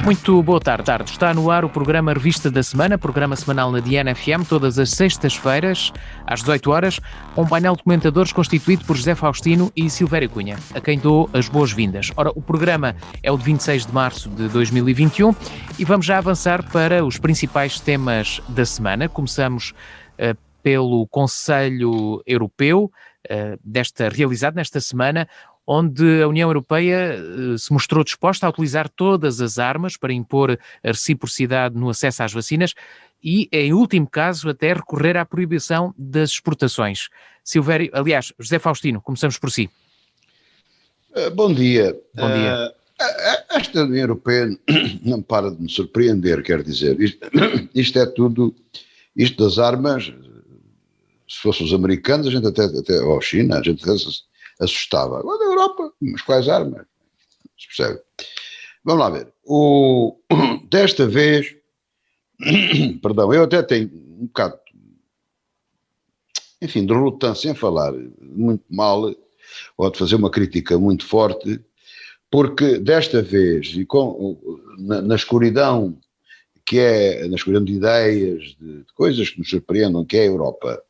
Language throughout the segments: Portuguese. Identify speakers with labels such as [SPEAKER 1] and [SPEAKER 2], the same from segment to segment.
[SPEAKER 1] Muito boa tarde. Está no ar o programa Revista da Semana, programa semanal na Diana FM, todas as sextas-feiras, às 18 horas, com um painel de comentadores constituído por José Faustino e Silvério Cunha, a quem dou as boas-vindas. Ora, o programa é o de 26 de março de 2021 e vamos já avançar para os principais temas da semana. Começamos pelo Conselho Europeu, realizado nesta semana, onde a União Europeia se mostrou disposta a utilizar todas as armas para impor a reciprocidade no acesso às vacinas e, em último caso, até recorrer à proibição das exportações. Silvério, aliás, José Faustino, começamos por si.
[SPEAKER 2] Bom dia.
[SPEAKER 1] Bom dia.
[SPEAKER 2] Esta União Europeia não para de me surpreender, quer dizer, isto é tudo, isto das armas, se fossem os americanos, a gente até ou a China, a gente até assustava. Agora da Europa, mas quais armas? Se percebe? Vamos lá ver. Desta vez, perdão, eu até tenho um bocado, enfim, de relutância em falar muito mal, ou de fazer uma crítica muito forte, porque desta vez, e na escuridão, na escuridão de ideias, de coisas que nos surpreendam, que é a Europa,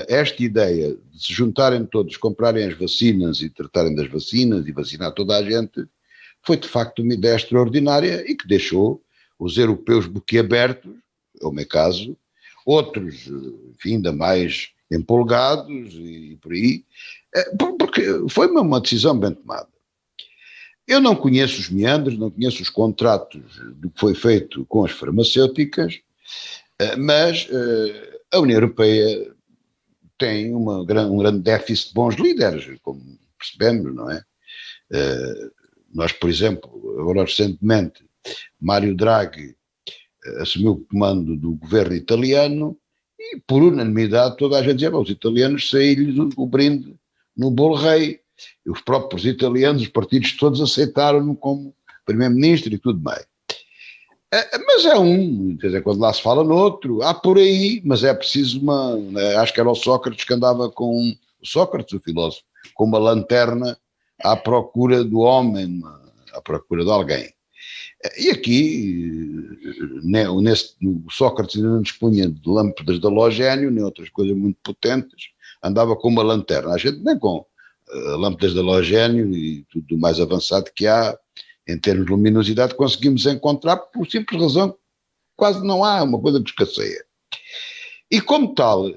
[SPEAKER 2] esta ideia de se juntarem todos, comprarem as vacinas e tratarem das vacinas e vacinar toda a gente, foi de facto uma ideia extraordinária e que deixou os europeus boquiabertos, é o meu caso, outros, enfim, ainda mais empolgados e por aí, porque foi uma decisão bem tomada. Eu não conheço os meandros, não conheço os contratos do que foi feito com as farmacêuticas, mas a União Europeia tem um grande déficit de bons líderes, como percebemos, não é? Nós, por exemplo, agora recentemente, Mário Draghi assumiu o comando do governo italiano e, por unanimidade, toda a gente dizia, os italianos saíram-lhes o brinde no bolo rei. E os próprios italianos, os partidos todos aceitaram-no como primeiro-ministro e tudo bem. Mas é quer dizer, quando lá se fala no outro, há por aí, mas é preciso acho que era o Sócrates que andava o filósofo, com uma lanterna à procura do homem, à procura de alguém. E aqui, o Sócrates ainda não dispunha de lâmpadas de halogénio, nem outras coisas muito potentes, andava com uma lanterna, a gente nem com lâmpadas de halogénio e tudo mais avançado que há, em termos de luminosidade, conseguimos encontrar por simples razão que quase não há, uma coisa que escasseia. E como tal,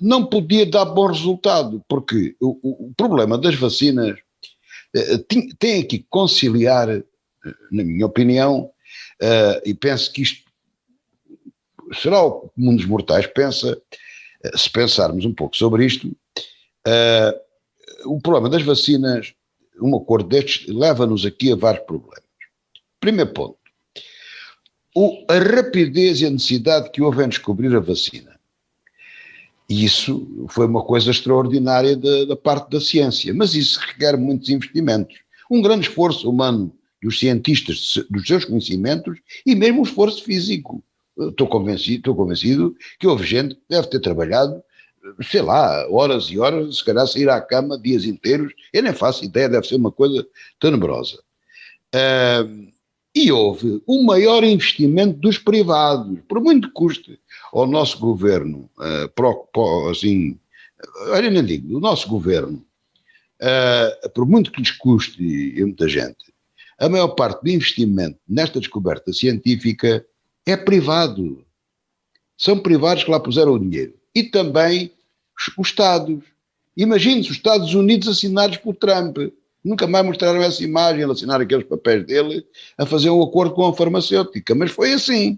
[SPEAKER 2] não podia dar bom resultado, porque o problema das vacinas tem aqui que conciliar, na minha opinião, e penso que isto será o que o mundo dos mortais pensa, se pensarmos um pouco sobre isto, o problema das vacinas, um acordo destes, leva-nos aqui a vários problemas. Primeiro ponto, a rapidez e a necessidade que houve em descobrir a vacina. E isso foi uma coisa extraordinária da parte da ciência, mas isso requer muitos investimentos. Um grande esforço humano dos cientistas, dos seus conhecimentos e mesmo um esforço físico. Estou convencido que houve gente que deve ter trabalhado, sei lá, horas e horas, se calhar sair à cama dias inteiros, eu nem faço ideia, deve ser uma coisa tenebrosa. E houve um maior investimento dos privados, por muito que custe ao nosso governo, assim, olha, nem digo, o nosso governo, por muito que lhes custe, e muita gente, a maior parte do investimento nesta descoberta científica é privado. São privados que lá puseram o dinheiro. E também os Estados. Imagine-se os Estados Unidos assinados por Trump. Nunca mais mostraram essa imagem, ele assinar aqueles papéis dele a fazer um acordo com a farmacêutica, mas foi assim.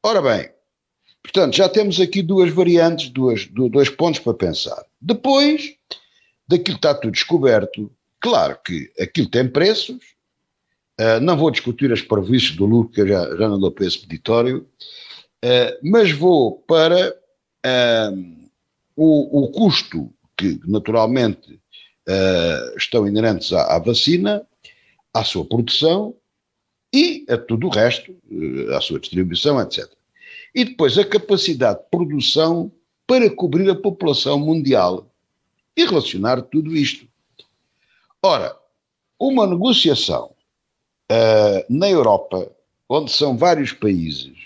[SPEAKER 2] Ora bem, portanto, já temos aqui duas variantes, dois pontos para pensar. Depois daquilo está tudo descoberto, claro que aquilo tem preços, não vou discutir as parvoíces do lucro, que eu já não dou para esse peditório, mas vou para o custo que naturalmente estão inerentes à vacina, à sua produção e a tudo o resto, à sua distribuição, etc. E depois a capacidade de produção para cobrir a população mundial e relacionar tudo isto. Ora, uma negociação Na Europa, onde são vários países,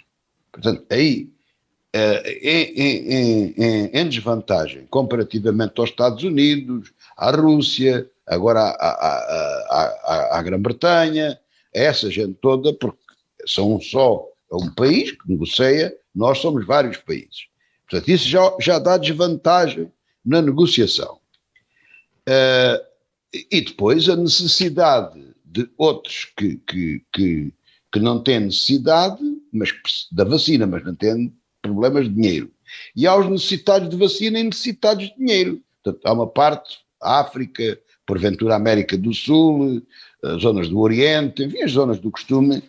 [SPEAKER 2] portanto, aí em desvantagem comparativamente aos Estados Unidos, à Rússia, agora à Grã-Bretanha, a essa gente toda, porque são só um país que negocia, nós somos vários países. Portanto, isso já dá desvantagem na negociação. E depois a necessidade de outros que não têm necessidade da vacina, mas não têm problemas de dinheiro. E há os necessitados de vacina e necessitados de dinheiro. Portanto, há uma parte, a África, porventura a América do Sul, as zonas do Oriente, enfim, as zonas do costume,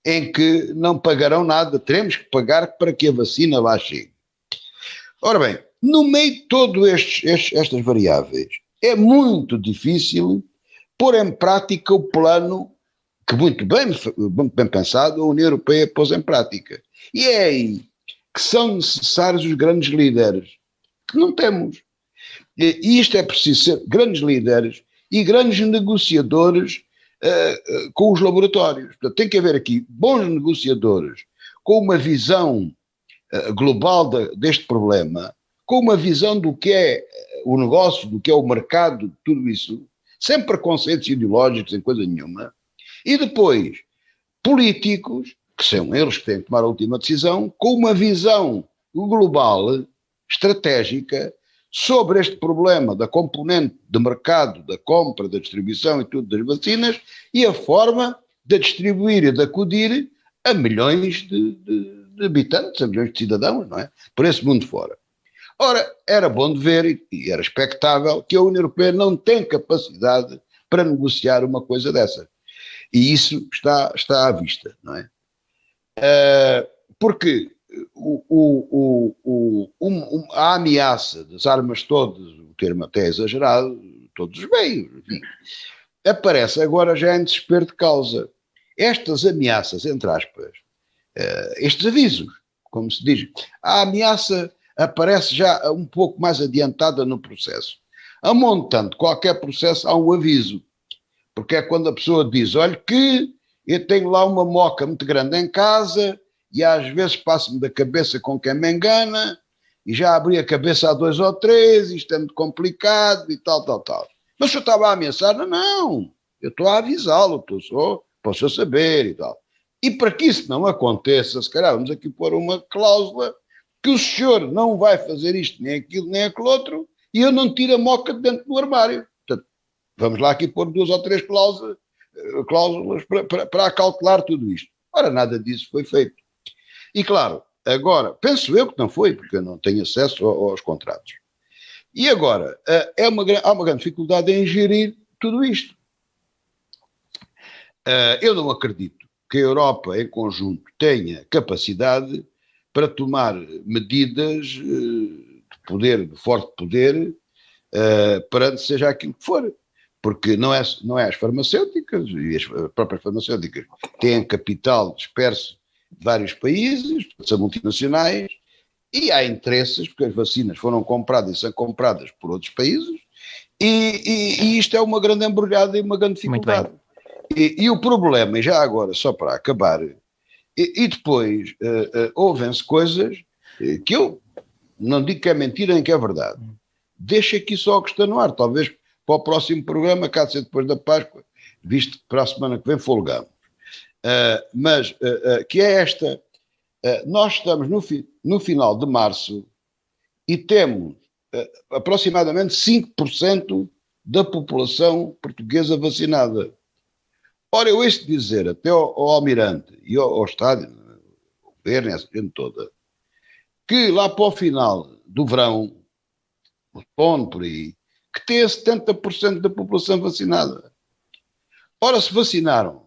[SPEAKER 2] em que não pagarão nada, teremos que pagar para que a vacina lá chegue. Ora bem, no meio de todas estas variáveis, é muito difícil pôr em prática o plano que muito bem pensado a União Europeia pôs em prática. E é aí que são necessários os grandes líderes, que não temos. E isto é preciso ser grandes líderes e grandes negociadores com os laboratórios. Portanto, tem que haver aqui bons negociadores com uma visão global deste problema, com uma visão do que é o negócio, do que é o mercado, tudo isso, sem preconceitos ideológicos em coisa nenhuma, e depois políticos, que são eles que têm que tomar a última decisão, com uma visão global, estratégica, sobre este problema da componente de mercado, da compra, da distribuição e tudo das vacinas, e a forma de distribuir e de acudir a milhões de habitantes, a milhões de cidadãos, não é? Por esse mundo fora. Ora, era bom de ver e era expectável que a União Europeia não tem capacidade para negociar uma coisa dessa. E isso está à vista, não é? Porque a ameaça das armas todas, o termo até é exagerado, todos os meios, enfim, aparece agora já em desespero de causa. Estas ameaças, entre aspas, estes avisos, como se diz, a ameaça aparece já um pouco mais adiantada no processo. Amontando qualquer processo há um aviso, porque é quando a pessoa diz, olha que eu tenho lá uma moca muito grande em casa e às vezes passo-me da cabeça com quem me engana e já abri a cabeça a 2 ou 3, isto é muito complicado e tal. Mas se eu estava a ameaçar, não, eu estou a avisá-lo, posso saber e tal. E para que isso não aconteça, se calhar vamos aqui pôr uma cláusula que o senhor não vai fazer isto, nem aquilo, nem aquele outro, e eu não tiro a moca de dentro do armário. Portanto, vamos lá aqui pôr 2 ou 3 cláusulas para acautelar tudo isto. Ora, nada disso foi feito. E claro, agora, penso eu que não foi, porque eu não tenho acesso aos contratos. E agora, há uma grande dificuldade em gerir tudo isto. Eu não acredito que a Europa, em conjunto, tenha capacidade para tomar medidas de poder, de forte poder, perante seja aquilo que for. Porque não é as farmacêuticas, e as próprias farmacêuticas têm capital disperso de vários países, são multinacionais, e há interesses, porque as vacinas foram compradas e são compradas por outros países, e isto é uma grande embrulhada e uma grande dificuldade. E o problema, e já agora, só para acabar, e depois ouvem-se coisas que eu não digo que é mentira nem que é verdade. Deixo aqui só a questão no ar, talvez para o próximo programa, cá de ser depois da Páscoa, visto que para a semana que vem folgamos. Mas que é esta, nós estamos no final de março e temos aproximadamente 5% da população portuguesa vacinada. Ora, eu ouço dizer até ao Almirante e ao estádio, ao governo, essa gente toda, que lá para o final do verão, outono por aí, que tem 70% da população vacinada. Ora, se vacinaram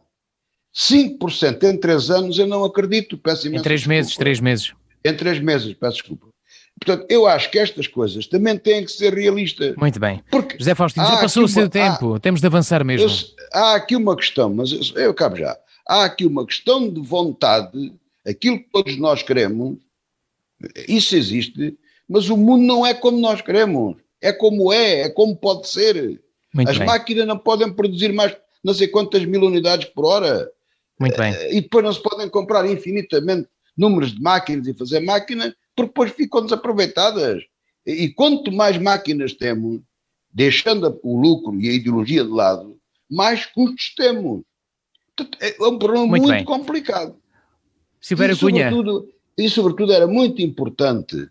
[SPEAKER 2] 5% em 3 anos, eu não acredito, peço imensa
[SPEAKER 1] desculpa. Em 3 meses, 3 meses.
[SPEAKER 2] Em 3 meses, peço desculpa. Portanto, eu acho que estas coisas também têm que ser realistas.
[SPEAKER 1] Muito bem. Porque José Faustino, já passou o seu tempo, temos de avançar mesmo.
[SPEAKER 2] Há aqui uma questão, mas eu acabo já. Há aqui uma questão de vontade, aquilo que todos nós queremos, isso existe, mas o mundo não é como nós queremos. É como pode ser. As máquinas não podem produzir mais não sei quantas mil unidades por hora.
[SPEAKER 1] Muito bem.
[SPEAKER 2] E depois não se podem comprar infinitamente números de máquinas e fazer máquinas, porque depois ficam desaproveitadas. E quanto mais máquinas temos, deixando o lucro e a ideologia de lado, mais custos temos. Portanto, é um problema
[SPEAKER 1] Muito
[SPEAKER 2] muito
[SPEAKER 1] bem.
[SPEAKER 2] complicado.
[SPEAKER 1] Silvério Cunha.
[SPEAKER 2] Sobretudo, era muito importante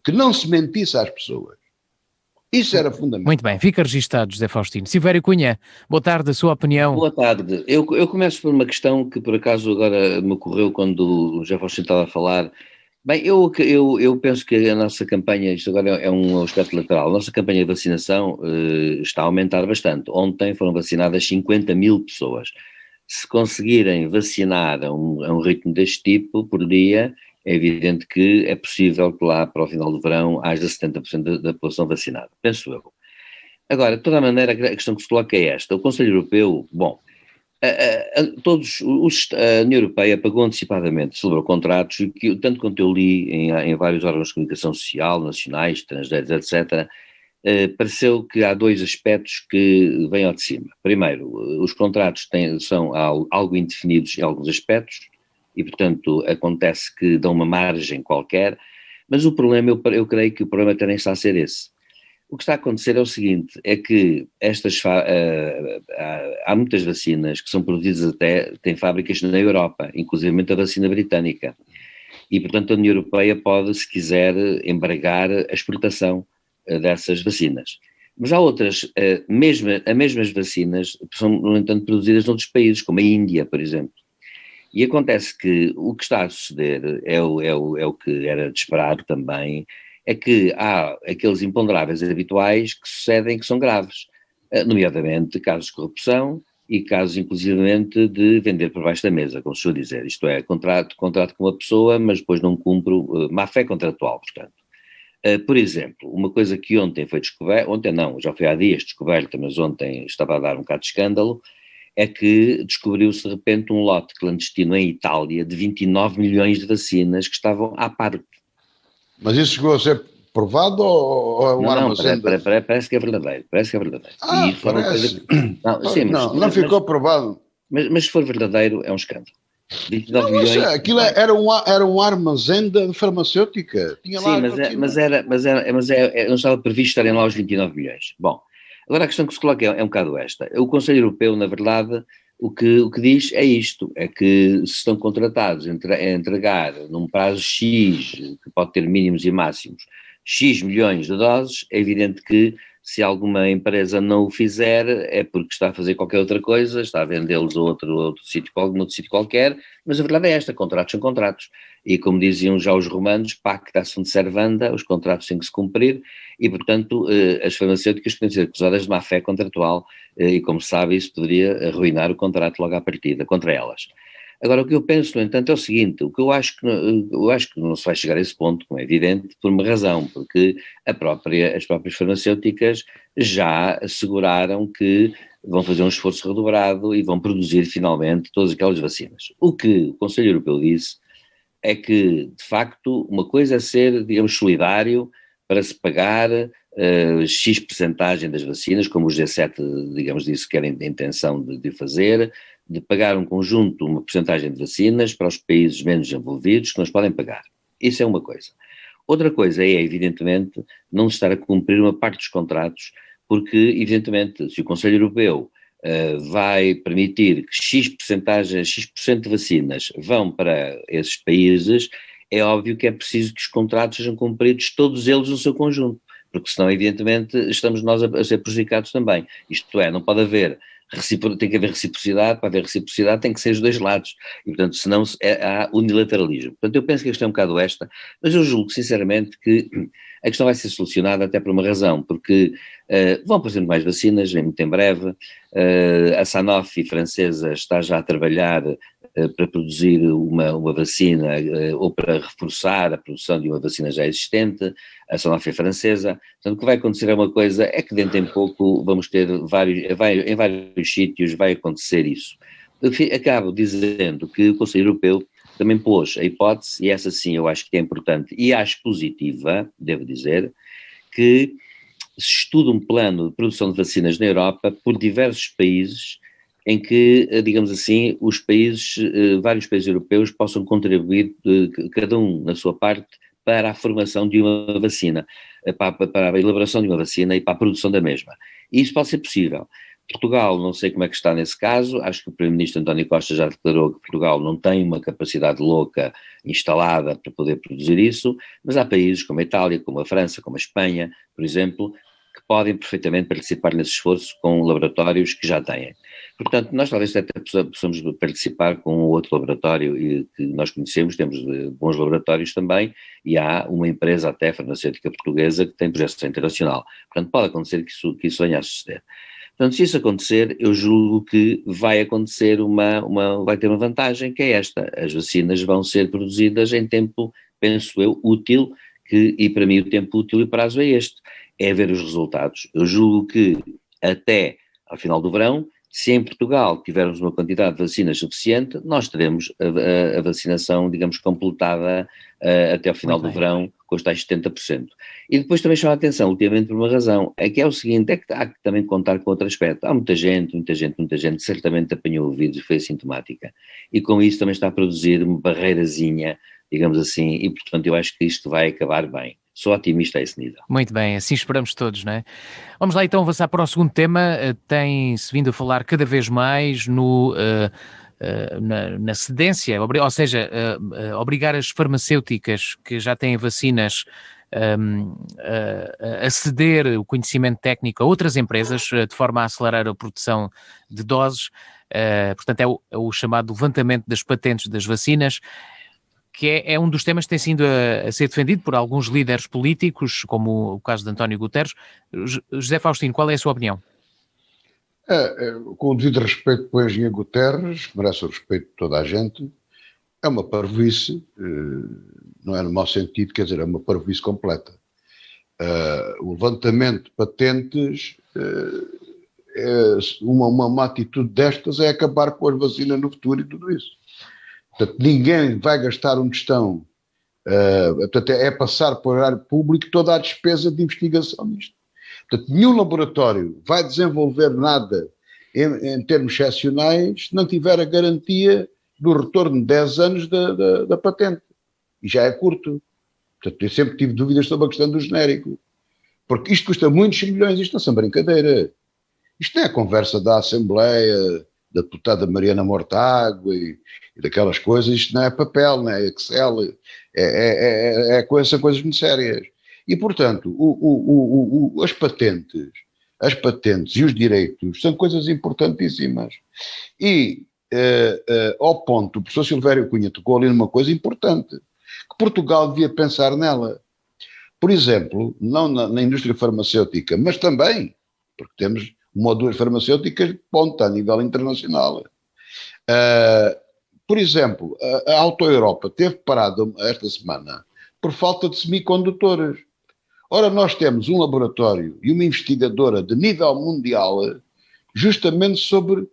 [SPEAKER 2] que não se mentisse às pessoas. Isso era fundamental.
[SPEAKER 1] Muito bem, fica registado, José Faustino. Silvério Cunha, boa tarde, a sua opinião.
[SPEAKER 3] Boa tarde. Eu começo por uma questão que por acaso agora me ocorreu quando o José Faustino estava a falar. Bem, eu penso que a nossa campanha, isto agora é um aspecto lateral, a nossa campanha de vacinação está a aumentar bastante. Ontem foram vacinadas 50 mil pessoas. Se conseguirem vacinar a um ritmo deste tipo por dia, é evidente que é possível que lá para o final do verão haja 70% da população vacinada, penso eu. Agora, de toda a maneira, a questão que se coloca é esta. O Conselho Europeu, bom, a União Europeia pagou antecipadamente, celebrou contratos, e que, tanto quanto eu li em vários órgãos de comunicação social, nacionais, estrangeiros, etc., pareceu que há dois aspectos que vêm ao de cima. Primeiro, os contratos são algo indefinidos em alguns aspectos, e, portanto, acontece que dão uma margem qualquer, mas o problema, eu creio que o problema até nem está a ser esse. O que está a acontecer é o seguinte, é que há muitas vacinas que são produzidas tem fábricas na Europa, inclusive a vacina britânica, e, portanto, a União Europeia pode, se quiser, embargar a exportação dessas vacinas. Mas há outras, as mesmas vacinas são, no entanto, produzidas noutros países, como a Índia, por exemplo. E acontece que o que está a suceder é o que era de esperar também, é que há aqueles imponderáveis habituais que sucedem que são graves, nomeadamente casos de corrupção e casos inclusivamente de vender por baixo da mesa, como se costuma dizer, isto é, contrato com uma pessoa, mas depois não cumpre, má-fé contratual, portanto. Por exemplo, uma coisa que ontem foi descoberta, ontem não, já foi há dias descoberta, mas ontem estava a dar um bocado de escândalo, é que descobriu-se de repente um lote clandestino em Itália de 29 milhões de vacinas que estavam à parte.
[SPEAKER 2] Mas isso chegou a ser provado ou é um armazém?
[SPEAKER 3] Parece que é verdadeiro, parece que é verdadeiro.
[SPEAKER 2] Ah, parece. Não ficou provado.
[SPEAKER 3] Mas se for verdadeiro é um escândalo. 29
[SPEAKER 2] não,
[SPEAKER 3] milhões.
[SPEAKER 2] Aquilo era um armazém de farmacêutica. Tinha
[SPEAKER 3] sim,
[SPEAKER 2] lá
[SPEAKER 3] mas não estava previsto estarem lá os 29 milhões. Bom, agora a questão que se coloca é um bocado esta. O Conselho Europeu, na verdade, o que diz é isto, é que se estão contratados a entregar num prazo X, que pode ter mínimos e máximos, X milhões de doses, é evidente que se alguma empresa não o fizer é porque está a fazer qualquer outra coisa, está a vendê-los a outro sítio qualquer, mas a verdade é esta, contratos são contratos. E como diziam já os romanos, pacta sunt servanda, os contratos têm que se cumprir, e portanto as farmacêuticas podem ser acusadas de má-fé contratual, e como se sabe isso poderia arruinar o contrato logo à partida, contra elas. Agora, o que eu penso, no entanto, é o seguinte, o que eu acho que não se vai chegar a esse ponto, como é evidente, por uma razão, porque as próprias farmacêuticas já asseguraram que vão fazer um esforço redobrado e vão produzir finalmente todas aquelas vacinas. O que o Conselho Europeu disse é que, de facto, uma coisa é ser, digamos, solidário para se pagar X percentagem das vacinas, como o G7, digamos, disse que era a intenção de fazer, de pagar um conjunto, uma percentagem de vacinas para os países menos desenvolvidos que não os podem pagar. Isso é uma coisa. Outra coisa é, evidentemente, não estar a cumprir uma parte dos contratos, porque, evidentemente, se o Conselho Europeu vai permitir que X% de vacinas vão para esses países, é óbvio que é preciso que os contratos sejam cumpridos, todos eles no seu conjunto, porque senão, evidentemente, estamos nós a ser prejudicados também. Isto é, não pode haver tem que haver reciprocidade, para haver reciprocidade tem que ser os dois lados, e portanto senão há unilateralismo. Portanto eu penso que a questão é um bocado esta, mas eu julgo sinceramente que a questão vai ser solucionada até por uma razão, porque vão aparecer mais vacinas, muito em breve, a Sanofi francesa está já a trabalhar para produzir uma vacina ou para reforçar a produção de uma vacina já existente, a Sanofi francesa. Portanto, o que vai acontecer é uma coisa, é que dentro em pouco vamos ter em vários sítios vai acontecer isso. Eu acabo dizendo que o Conselho Europeu também pôs a hipótese, e essa sim eu acho que é importante e acho positiva, devo dizer, que se estuda um plano de produção de vacinas na Europa por diversos países em que, digamos assim, os países, vários países europeus possam contribuir, cada um na sua parte, para a formação de uma vacina, para a elaboração de uma vacina e para a produção da mesma. E isso pode ser possível. Portugal, não sei como é que está nesse caso, acho que o Primeiro-Ministro António Costa já declarou que Portugal não tem uma capacidade louca instalada para poder produzir isso, mas há países como a Itália, como a França, como a Espanha, por exemplo, que podem perfeitamente participar nesse esforço com laboratórios que já têm. Portanto, nós talvez até possamos participar com outro laboratório que nós conhecemos, temos bons laboratórios também, e há uma empresa até farmacêutica portuguesa que tem projeção internacional. Portanto, pode acontecer que isso venha a suceder. Portanto, se isso acontecer, eu julgo que vai acontecer vai ter uma vantagem, que é esta: as vacinas vão ser produzidas em tempo, penso eu, útil, e para mim o tempo útil e prazo é este, é ver os resultados. Eu julgo que até ao final do verão, se em Portugal tivermos uma quantidade de vacinas suficiente, nós teremos a vacinação, digamos, completada até ao final do verão, com os tais 70%. E depois também chama a atenção, ultimamente por uma razão, é que é o seguinte, é que há que também contar com outro aspecto. Há muita gente, certamente apanhou o vírus e foi assintomática. E com isso também está a produzir uma barreirazinha, digamos assim, e portanto eu acho que isto vai acabar bem. Sou otimista a esse nível.
[SPEAKER 1] Muito bem, assim esperamos todos, não é? Vamos lá então avançar para o segundo tema. Tem-se vindo a falar cada vez mais na cedência, ou seja, obrigar as farmacêuticas que já têm vacinas a ceder o conhecimento técnico a outras empresas de forma a acelerar a produção de doses. Portanto, é o chamado levantamento das patentes das vacinas, que é um dos temas que tem sido a ser defendido por alguns líderes políticos, como o caso de António Guterres. José Faustino, qual é a sua opinião?
[SPEAKER 2] Com o devido respeito para o engenheiro Guterres, merece o respeito de toda a gente, é uma parvoíce, não é no mau sentido, quer dizer, é uma parvoíce completa. O levantamento de patentes, uma atitude destas é acabar com as vacinas no futuro e tudo isso. Portanto, ninguém vai gastar um tostão, portanto, é passar para o horário público toda a despesa de investigação nisto. Portanto, nenhum laboratório vai desenvolver nada em termos excepcionais se não tiver a garantia do retorno de 10 anos da patente. E já é curto. Portanto, eu sempre tive dúvidas sobre a questão do genérico. Porque isto custa muitos milhões, isto não são brincadeira. Isto não é a conversa da Assembleia, da deputada Mariana Mortágua e daquelas coisas, isto não é papel, não é Excel, são coisas muito sérias. E, portanto, as patentes e os direitos são coisas importantíssimas. E, ao ponto, o professor Silvério Cunha tocou ali numa coisa importante, que Portugal devia pensar nela. Por exemplo, não na indústria farmacêutica, mas também, porque temos uma ou duas farmacêuticas de ponta a nível internacional. Por exemplo, a Auto Europa teve parado esta semana por falta de semicondutores. Ora, nós temos um laboratório e uma investigadora de nível mundial justamente sobre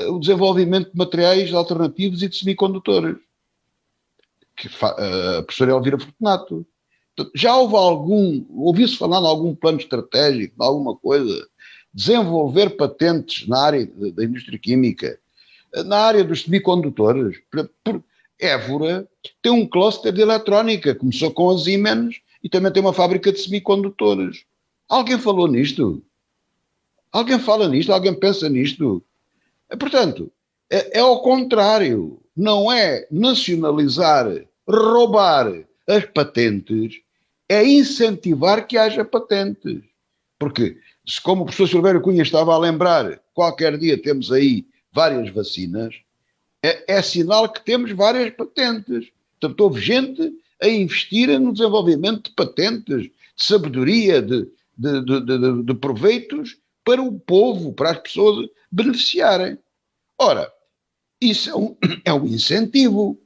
[SPEAKER 2] o desenvolvimento de materiais alternativos e de semicondutores. A professora Elvira Fortunato. Já ouviu-se falar em algum plano estratégico, de alguma coisa, desenvolver patentes na área da indústria química, na área dos semicondutores? Évora tem um cluster de eletrónica, começou com a Siemens e também tem uma fábrica de semicondutores. Alguém falou nisto? Alguém fala nisto? Alguém pensa nisto? Portanto, é ao contrário. Não é nacionalizar, roubar as patentes, é incentivar que haja patentes. Porque, como o professor Silvério Cunha estava a lembrar, qualquer dia temos aí várias vacinas, é sinal que temos várias patentes. Portanto, houve gente a investir no desenvolvimento de patentes, de sabedoria, de proveitos para o povo, para as pessoas beneficiarem. Ora, isso é um incentivo.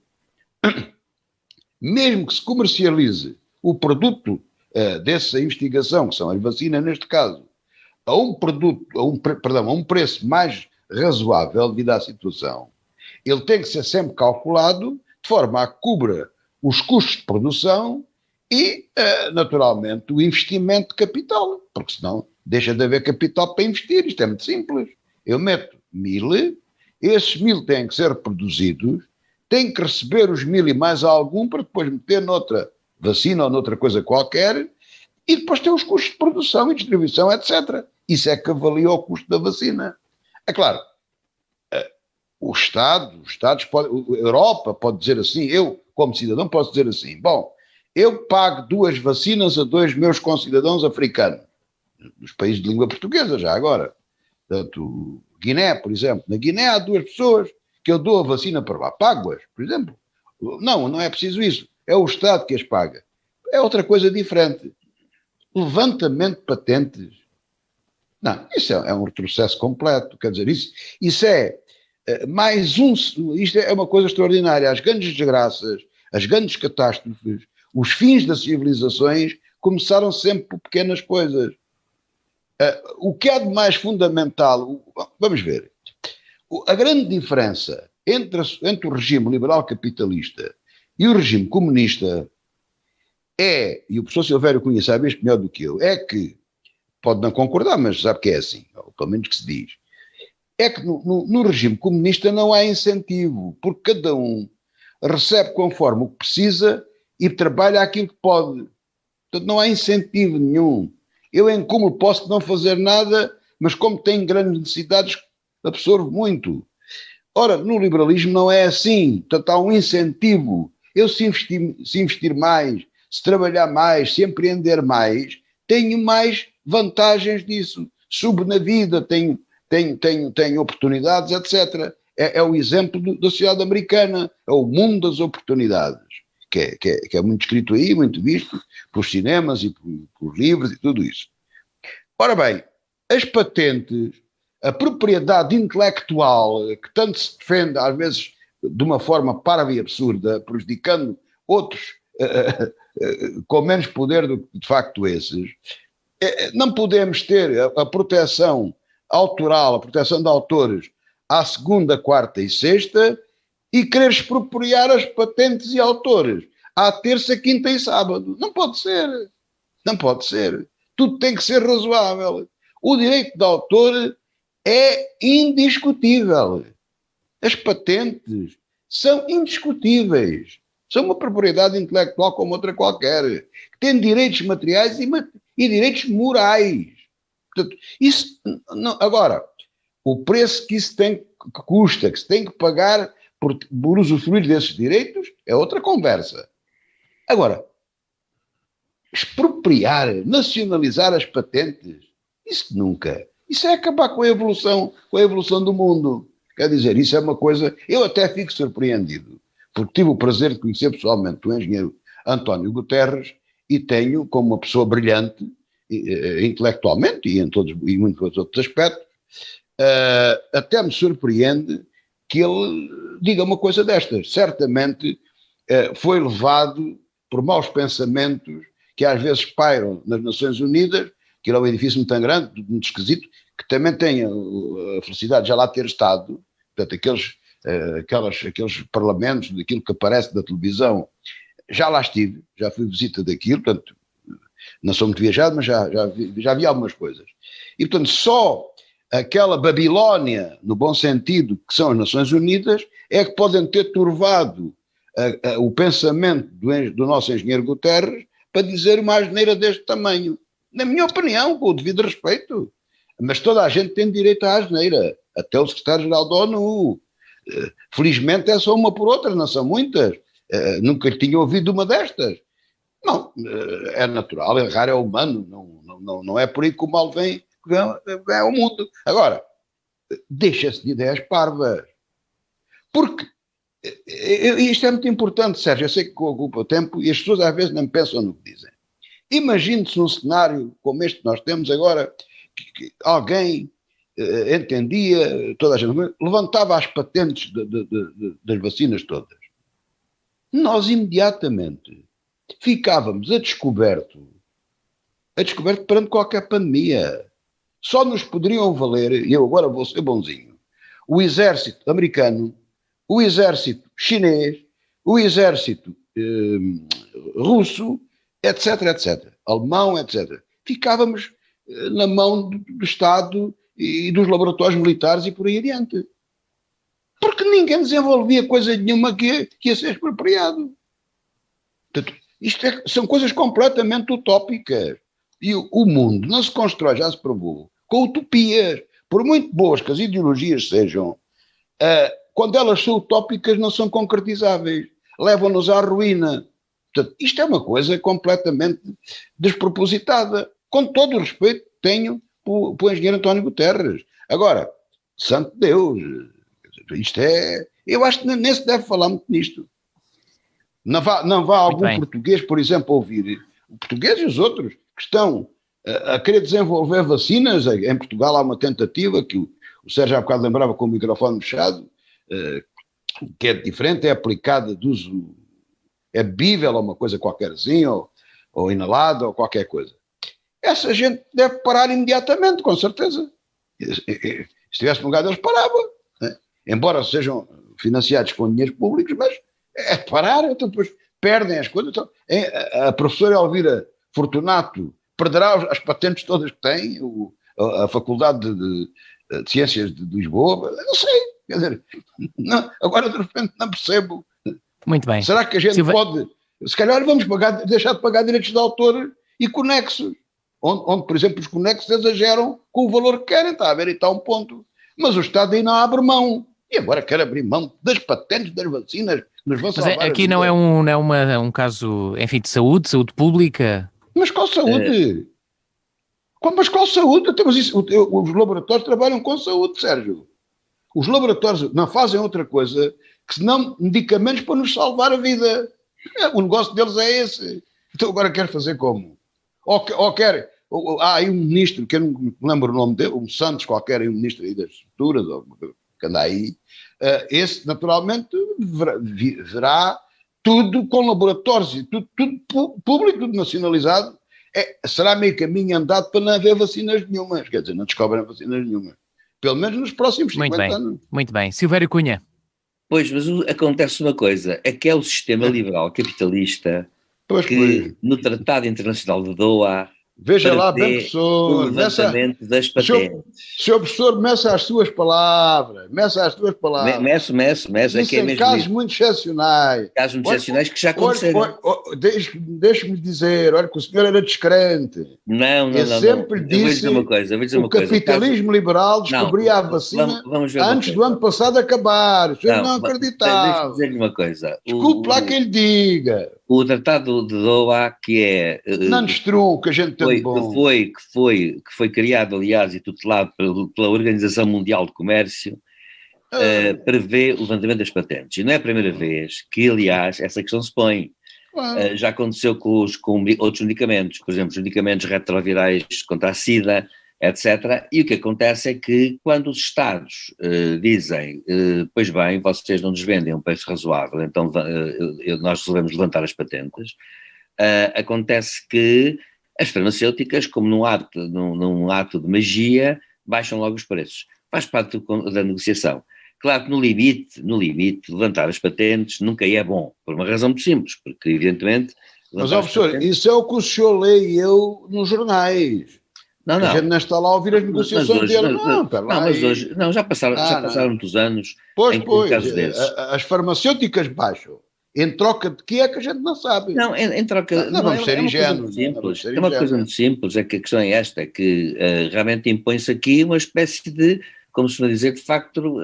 [SPEAKER 2] Mesmo que se comercialize o produto dessa investigação, que são as vacinas neste caso, a um preço mais razoável devido à situação, ele tem que ser sempre calculado de forma a que cubra os custos de produção e, naturalmente, o investimento de capital, porque senão deixa de haver capital para investir. Isto é muito simples. Eu meto 1000, esses 1000 têm que ser reproduzidos, têm que receber os 1000 e mais algum para depois meter noutra vacina ou noutra coisa qualquer, e depois tem os custos de produção e distribuição, etc. Isso é que avalia o custo da vacina. É claro, os Estados podem, a Europa pode dizer assim, eu, como cidadão, posso dizer assim, bom, eu pago 2 vacinas a 2 meus concidadãos africanos, dos países de língua portuguesa, já agora. Portanto, Guiné, por exemplo. Na Guiné há 2 pessoas que eu dou a vacina para lá. Pago-as, por exemplo. Não é preciso isso. É o Estado que as paga. É outra coisa diferente. Levantamento de patentes. Não, isso é um retrocesso completo. Quer dizer, isso é mais um... Isto é uma coisa extraordinária. As grandes desgraças, as grandes catástrofes, os fins das civilizações começaram sempre por pequenas coisas. O que é de mais fundamental, vamos ver, a grande diferença entre o regime liberal capitalista e o regime comunista é, e o professor Silvério Cunha sabe isto melhor do que eu, é que, pode não concordar, mas sabe que é assim, ou pelo menos que se diz, é que no regime comunista não há incentivo, porque cada um recebe conforme o que precisa e trabalha aquilo que pode. Portanto, não há incentivo nenhum. Eu, em cúmulo, posso não fazer nada, mas como tenho grandes necessidades, absorvo muito. Ora, no liberalismo não é assim. Portanto, há um incentivo. Eu, se investir mais, se trabalhar mais, se empreender mais, tenho mais vantagens disso. Subo na vida, tenho oportunidades, etc. É o exemplo da sociedade americana. É o mundo das oportunidades, que é muito escrito aí, muito visto, pelos cinemas e pelos livros e tudo isso. Ora bem, as patentes, a propriedade intelectual, que tanto se defende, às vezes de uma forma parva e absurda, prejudicando outros com menos poder do que de facto esses, não podemos ter a proteção autoral, a proteção de autores à segunda, quarta e sexta e querer expropriar as patentes e autores à terça, quinta e sábado. Não pode ser. Não pode ser. Tudo tem que ser razoável. O direito de autor é indiscutível. As patentes são indiscutíveis. São uma propriedade intelectual como outra qualquer, que tem direitos materiais e direitos morais. Portanto, isso, não, agora, o preço que isso que custa, que se tem que pagar por usufruir desses direitos, é outra conversa. Agora, expropriar, nacionalizar as patentes, isso nunca. Isso é acabar com a evolução do mundo. Quer dizer, isso é uma coisa... Eu até fico surpreendido, porque tive o prazer de conhecer pessoalmente o engenheiro António Guterres e tenho, como uma pessoa brilhante, intelectualmente e em muitos outros aspectos, até me surpreende que ele diga uma coisa destas. Certamente foi levado por maus pensamentos que às vezes pairam nas Nações Unidas, que é um edifício muito grande, muito esquisito, que também tem a felicidade de já lá ter estado, portanto, aqueles parlamentos, daquilo que aparece na televisão, já lá estive, já fui visita daquilo, portanto, não sou muito viajado, mas já vi algumas coisas. E, portanto, só aquela Babilónia, no bom sentido, que são as Nações Unidas, é que podem ter turvado o pensamento do nosso engenheiro Guterres para dizer uma asneira deste tamanho. Na minha opinião, com o devido respeito. Mas toda a gente tem direito à asneira, até o secretário-geral da ONU. Felizmente é só uma por outra, não são muitas. Nunca tinha ouvido uma destas. Não, é natural, é raro, é humano, não é por aí que o mal vem ao mundo. Agora, deixa-se de ideias parvas. Porque isto é muito importante, Sérgio, eu sei que ocupa o tempo e as pessoas às vezes não pensam no que dizem. Imagine-se um cenário como este que nós temos agora, que alguém entendia, toda a gente levantava as patentes das vacinas todas. Nós imediatamente ficávamos a descoberto perante qualquer pandemia. Só nos poderiam valer, e eu agora vou ser bonzinho, o exército americano, o exército chinês, o exército russo, etc, etc, alemão, etc. Ficávamos na mão do Estado e dos laboratórios militares e por aí adiante. Porque ninguém desenvolvia coisa nenhuma que ia ser expropriado. Portanto, são coisas completamente utópicas. E o mundo não se constrói, já se provou, com utopias. Por muito boas que as ideologias sejam, quando elas são utópicas não são concretizáveis. Levam-nos à ruína. Portanto, isto é uma coisa completamente despropositada. Com todo o respeito que tenho para o engenheiro António Guterres. Agora, santo Deus, isto é... Eu acho que nem se deve falar muito nisto. Não vá algum português, por exemplo, ouvir, o português e os outros, que estão a querer desenvolver vacinas. Em Portugal há uma tentativa que o Sérgio há bocado lembrava com o microfone fechado, que é diferente, é aplicada de uso, é bebível ou uma coisa qualquerzinha, ou inalada, ou qualquer coisa. Essa gente deve parar imediatamente, com certeza. Se estivesse no lugar deles, parava. Né? Embora sejam financiados com dinheiros públicos, mas é parar, então depois perdem as coisas. Então, a professora Elvira Fortunato perderá as patentes todas que tem, a Faculdade de Ciências de Lisboa, não sei, quer dizer, não, agora de repente não percebo.
[SPEAKER 1] Muito bem.
[SPEAKER 2] Será que a gente pode, se calhar vamos deixar de pagar direitos de autor e conexos, onde, por exemplo, os conexos exageram com o valor que querem, está a ver, e está um ponto. Mas o Estado aí não abre mão. E agora quer abrir mão das patentes, das vacinas, que nos vão salvar.
[SPEAKER 1] Mas aqui não é um caso, enfim, de saúde pública?
[SPEAKER 2] Mas qual saúde? Mas qual saúde? Os laboratórios trabalham com saúde, Sérgio. Os laboratórios não fazem outra coisa que senão medicamentos para nos salvar a vida. O negócio deles é esse. Então agora quer fazer como? Há aí um ministro, que eu não me lembro o nome dele, um Santos qualquer, um ministro aí das estruturas, que anda aí, esse naturalmente verá tudo com laboratórios, tudo público, tudo nacionalizado. Será meio caminho andado para não haver vacinas nenhumas, quer dizer, não descobrem vacinas nenhumas. Pelo menos nos próximos 50 anos.
[SPEAKER 1] Muito bem. Silvério Cunha.
[SPEAKER 3] Pois, mas acontece uma coisa, é que é o sistema liberal capitalista no Tratado Internacional de Doha
[SPEAKER 2] Veja lá, bem, professor.
[SPEAKER 3] O levantamento das patentes.
[SPEAKER 2] Senhor professor, meça as suas palavras.
[SPEAKER 3] Meço, é que é mesmo
[SPEAKER 2] casos muito excepcionais.
[SPEAKER 3] Casos muito excepcionais que já aconteceram.
[SPEAKER 2] Deixe-me dizer, olha que o senhor era descrente.
[SPEAKER 3] Não.
[SPEAKER 2] Sempre disse,
[SPEAKER 3] vou dizer uma coisa.
[SPEAKER 2] O capitalismo liberal descobria a vacina antes do ano passado acabar. O senhor não acreditava.
[SPEAKER 3] Deixa-me dizer-lhe uma coisa.
[SPEAKER 2] Desculpe lá que ele diga.
[SPEAKER 3] O Tratado de Doha, que é...
[SPEAKER 2] não destruam, que a gente tem bom.
[SPEAKER 3] Que foi criado, aliás, e tutelado pela Organização Mundial de Comércio, prevê o levantamento das patentes. E não é a primeira vez que, aliás, essa questão se põe. Já aconteceu com outros medicamentos, por exemplo, os medicamentos retrovirais contra a SIDA, etc. E o que acontece é que quando os Estados dizem, pois bem, vocês não nos vendem a um preço razoável, então nós resolvemos levantar as patentes, acontece que as farmacêuticas, como num ato de magia, baixam logo os preços. Faz parte da negociação. Claro que no limite, levantar as patentes nunca é bom, por uma razão muito simples, porque evidentemente...
[SPEAKER 2] Mas, professor, isso é o que o senhor lê e eu nos jornais.
[SPEAKER 3] Não.
[SPEAKER 2] A gente não está lá a ouvir as negociações dele.
[SPEAKER 3] Mas hoje, já passaram muitos anos.
[SPEAKER 2] Pois, as farmacêuticas baixam. Em troca de que é que a gente não sabe?
[SPEAKER 3] Não, em troca...
[SPEAKER 2] Não vamos ser ingênuos.
[SPEAKER 3] É uma coisa muito simples, é que a questão é esta, é que realmente impõe-se aqui uma espécie de, como se costuma dizer, de facto,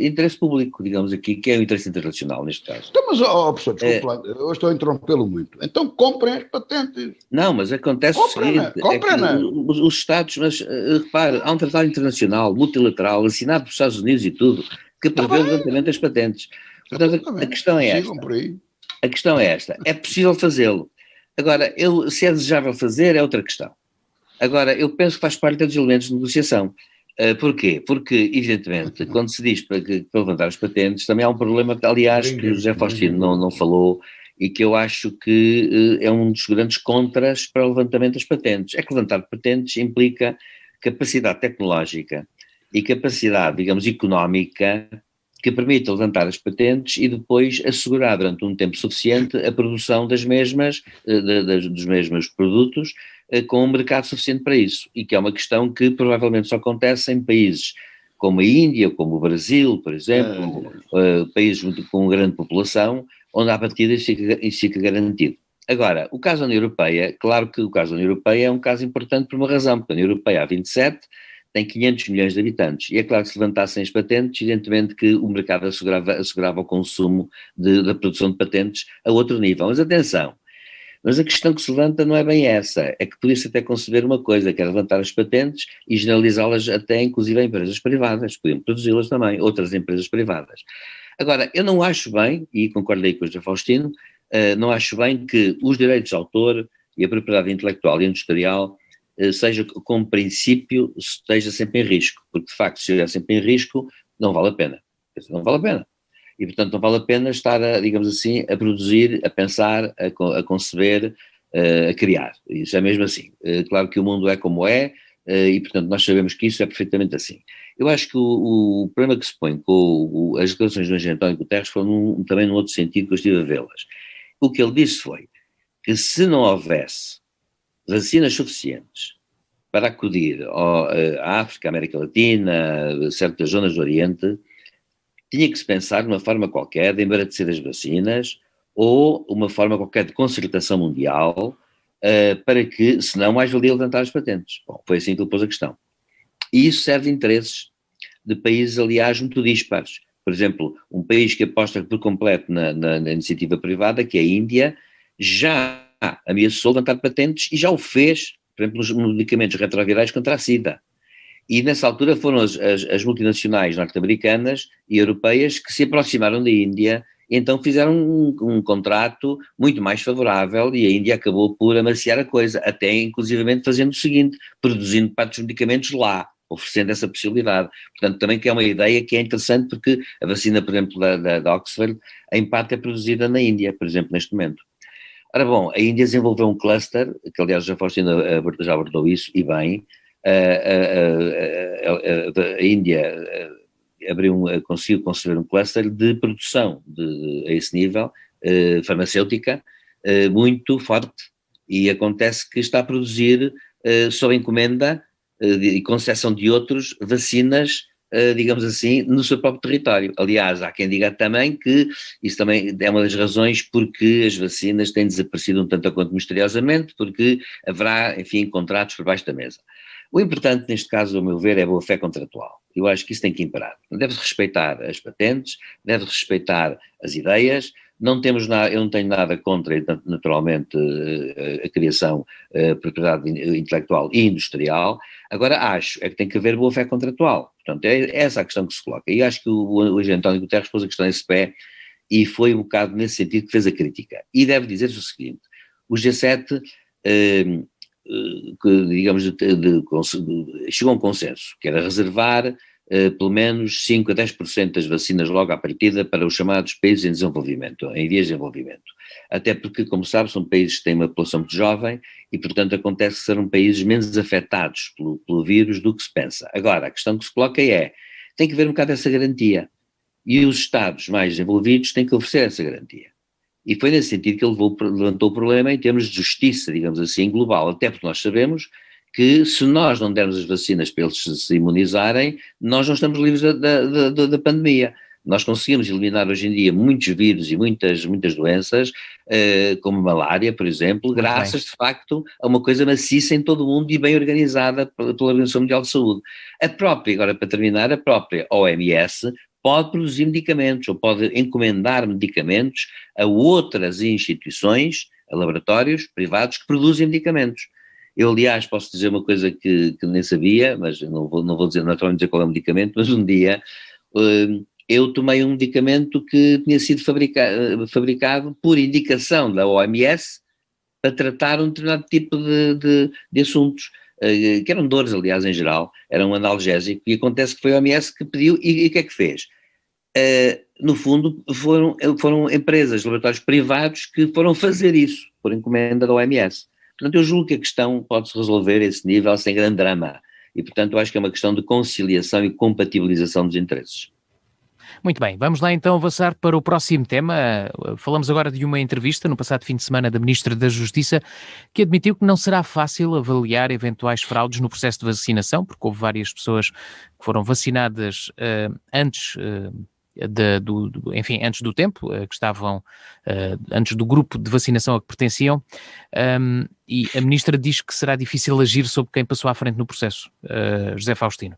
[SPEAKER 3] interesse público, digamos aqui, que é o interesse internacional, neste caso.
[SPEAKER 2] Então, mas, professor, desculpe lá, eu estou a interrompê-lo muito. Então comprem as patentes.
[SPEAKER 3] Não, mas acontece o seguinte, os Estados, mas repare, há um tratado internacional, multilateral, assinado pelos Estados Unidos e tudo, que prevê o levantamento das patentes. Portanto, a questão é esta. A questão é esta. É possível fazê-lo. Agora, se é desejável fazer, é outra questão. Agora, eu penso que faz parte dos elementos de negociação. Porquê? Porque, evidentemente, quando se diz para levantar as patentes, também há um problema, aliás, que o José Faustino não falou e que eu acho que é um dos grandes contras para o levantamento das patentes. É que levantar patentes implica capacidade tecnológica e capacidade, digamos, económica que permita levantar as patentes e depois assegurar durante um tempo suficiente a produção dos mesmos produtos com um mercado suficiente para isso, e que é uma questão que provavelmente só acontece em países como a Índia, como o Brasil, por exemplo, países com grande população, onde à partida isso fica garantido. Agora, o caso da União Europeia, claro que o caso da União Europeia é um caso importante por uma razão, porque a União Europeia há 27, tem 500 milhões de habitantes, e é claro que se levantassem as patentes, evidentemente que o mercado assegurava o consumo da produção de patentes a outro nível. Mas atenção, mas a questão que se levanta não é bem essa, é que podia-se até conceber uma coisa, que é levantar as patentes e generalizá-las até inclusive a empresas privadas, podiam produzi-las também, outras empresas privadas. Agora, eu não acho bem, e concordo aí com o José Faustino, não acho bem que os direitos de autor e a propriedade intelectual e industrial seja, como princípio, esteja sempre em risco, porque de facto se estiver sempre em risco, não vale a pena. Não vale a pena. E, portanto, não vale a pena estar, digamos assim, a produzir, a pensar, a conceber, a criar. Isso é mesmo assim. Claro que o mundo é como é, e, portanto, nós sabemos que isso é perfeitamente assim. Eu acho que o problema que se põe com as declarações do engenheiro António Guterres foram também num outro sentido que eu estive a vê-las. O que ele disse foi que se não houvesse vacinas suficientes para acudir à África, à América Latina, a certas zonas do Oriente, tinha que se pensar numa forma qualquer de embaratecer as vacinas ou uma forma qualquer de concertação mundial para que, senão, mais valia levantar as patentes. Bom, foi assim que ele pôs a questão. E isso serve de interesses de países, aliás, muito dispares. Por exemplo, um país que aposta por completo na iniciativa privada, que é a Índia, já ameaçou levantar patentes e já o fez, por exemplo, nos medicamentos retrovirais contra a SIDA. E nessa altura foram as multinacionais norte-americanas e europeias que se aproximaram da Índia e então fizeram um contrato muito mais favorável e a Índia acabou por amaciar a coisa, até inclusivamente fazendo o seguinte, produzindo parte dos medicamentos lá, oferecendo essa possibilidade. Portanto, também que é uma ideia que é interessante porque a vacina, por exemplo, da Oxford, em parte é produzida na Índia, por exemplo, neste momento. Ora bom, a Índia desenvolveu um cluster, que aliás já Faustino já abordou isso, e bem, a Índia conseguiu construir um cluster de produção a esse nível, farmacêutica, muito forte, e acontece que está a produzir, sob encomenda e concessão de outros, vacinas, digamos assim, no seu próprio território. Aliás, há quem diga também que isso também é uma das razões porque as vacinas têm desaparecido um tanto quanto misteriosamente, porque haverá, enfim, contratos por baixo da mesa. O importante neste caso, ao meu ver, é a boa-fé contratual. Eu acho que isso tem que imperar. Deve-se respeitar as patentes, deve-se respeitar as ideias, eu não tenho nada contra, naturalmente, a criação, a propriedade intelectual e industrial, agora acho que tem que haver boa-fé contratual. Portanto, é essa a questão que se coloca. E acho que o engenheiro António Guterres pôs a questão nesse pé e foi um bocado nesse sentido que fez a crítica. E deve dizer-se o seguinte, o G7... que, digamos, chegou a um consenso, que era reservar pelo menos 5 a 10% das vacinas logo à partida para os chamados países em desenvolvimento, em vias de desenvolvimento. Até porque, como sabe, são países que têm uma população muito jovem e, portanto, acontece que serão países menos afetados pelo vírus do que se pensa. Agora, a questão que se coloca tem que haver um bocado essa garantia. E os Estados mais desenvolvidos têm que oferecer essa garantia. E foi nesse sentido que ele levantou o problema em termos de justiça, digamos assim, global, até porque nós sabemos que se nós não dermos as vacinas para eles se imunizarem, nós não estamos livres da pandemia. Nós conseguimos eliminar hoje em dia muitos vírus e muitas doenças, como malária, por exemplo, graças de facto a uma coisa maciça em todo o mundo e bem organizada pela Organização Mundial de Saúde. Agora para terminar, a própria OMS pode produzir medicamentos ou pode encomendar medicamentos a outras instituições, a laboratórios privados que produzem medicamentos. Eu, aliás, posso dizer uma coisa que nem sabia, mas não vou dizer, naturalmente dizer qual é o medicamento, mas um dia eu tomei um medicamento que tinha sido fabricado por indicação da OMS para tratar um determinado tipo de assuntos, que eram dores, aliás, em geral, era um analgésico, e acontece que foi a OMS que pediu, e o que é que fez? No fundo, foram empresas, laboratórios privados que foram fazer isso, por encomenda da OMS. Portanto, eu julgo que a questão pode-se resolver a esse nível sem grande drama, e portanto eu acho que é uma questão de conciliação e compatibilização dos interesses.
[SPEAKER 1] Muito bem, vamos lá então avançar para o próximo tema. Falamos agora de uma entrevista no passado fim de semana da Ministra da Justiça, que admitiu que não será fácil avaliar eventuais fraudes no processo de vacinação, porque houve várias pessoas que foram vacinadas antes antes do tempo, que estavam antes do grupo de vacinação a que pertenciam, e a Ministra diz que será difícil agir sobre quem passou à frente no processo. José Faustino.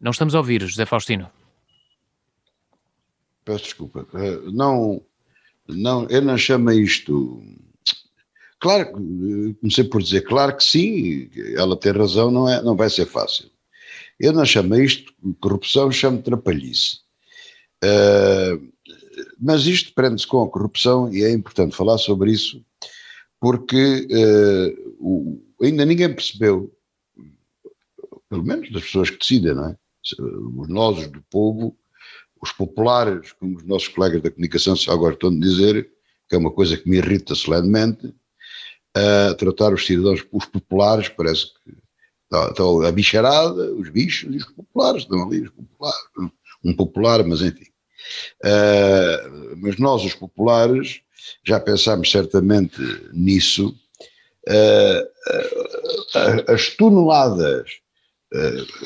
[SPEAKER 1] Não estamos a ouvir, José Faustino.
[SPEAKER 2] Peço desculpa. Não, eu não chamo isto... Claro, comecei por dizer, claro que sim, ela tem razão, não vai ser fácil. Eu não chamo isto corrupção, chamo trapalhice. Mas isto prende-se com a corrupção e é importante falar sobre isso, porque ainda ninguém percebeu, pelo menos das pessoas que decidem, não é? Nós, do povo, os populares, como os nossos colegas da comunicação social agora estão a dizer, que é uma coisa que me irrita solenemente, a tratar os cidadãos, os populares, parece que está a bicharada, os bichos e os populares, estão ali, os populares, um popular, mas enfim. Mas nós, os populares, já pensámos certamente nisso, as toneladas,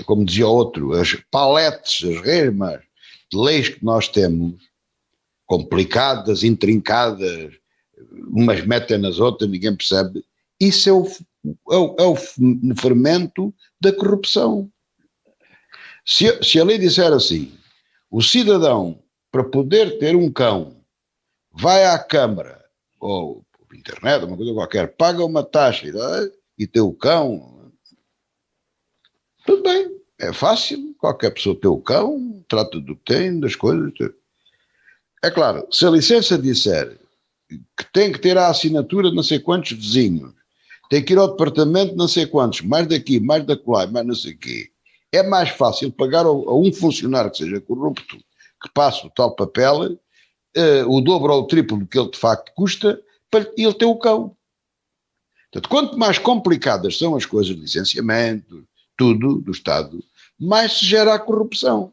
[SPEAKER 2] como dizia outro, as paletes, as resmas de leis que nós temos, complicadas, intrincadas, umas metem nas outras, ninguém percebe. Isso é o fermento da corrupção. Se a lei disser assim, o cidadão, para poder ter um cão, vai à Câmara, ou por internet, uma coisa qualquer, paga uma taxa e tem o cão, tudo bem, é fácil, qualquer pessoa tem o cão, trata do que tem, das coisas. É claro, se a licença disser que tem que ter a assinatura de não sei quantos vizinhos, tem que ir ao departamento não sei quantos, mais daqui, mais daquela, mais não sei o quê, é mais fácil pagar a um funcionário que seja corrupto, que passe o tal papel, o dobro ou o triplo do que ele de facto custa, para ele ter o cão. Portanto, quanto mais complicadas são as coisas de licenciamento, tudo do Estado, mais se gera a corrupção.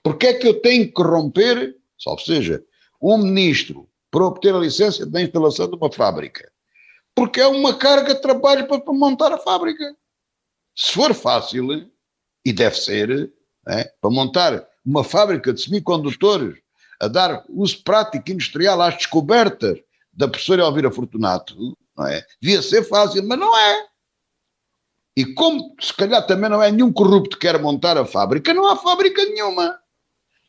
[SPEAKER 2] Porque é que eu tenho que corromper, salvo seja, um ministro para obter a licença da instalação de uma fábrica? Porque é uma carga de trabalho para montar a fábrica. Se for fácil, e deve ser, para montar uma fábrica de semicondutores, a dar uso prático industrial às descobertas da professora Elvira Fortunato, não é? Devia ser fácil, mas não é. E como se calhar também não é nenhum corrupto que quer montar a fábrica, não há fábrica nenhuma.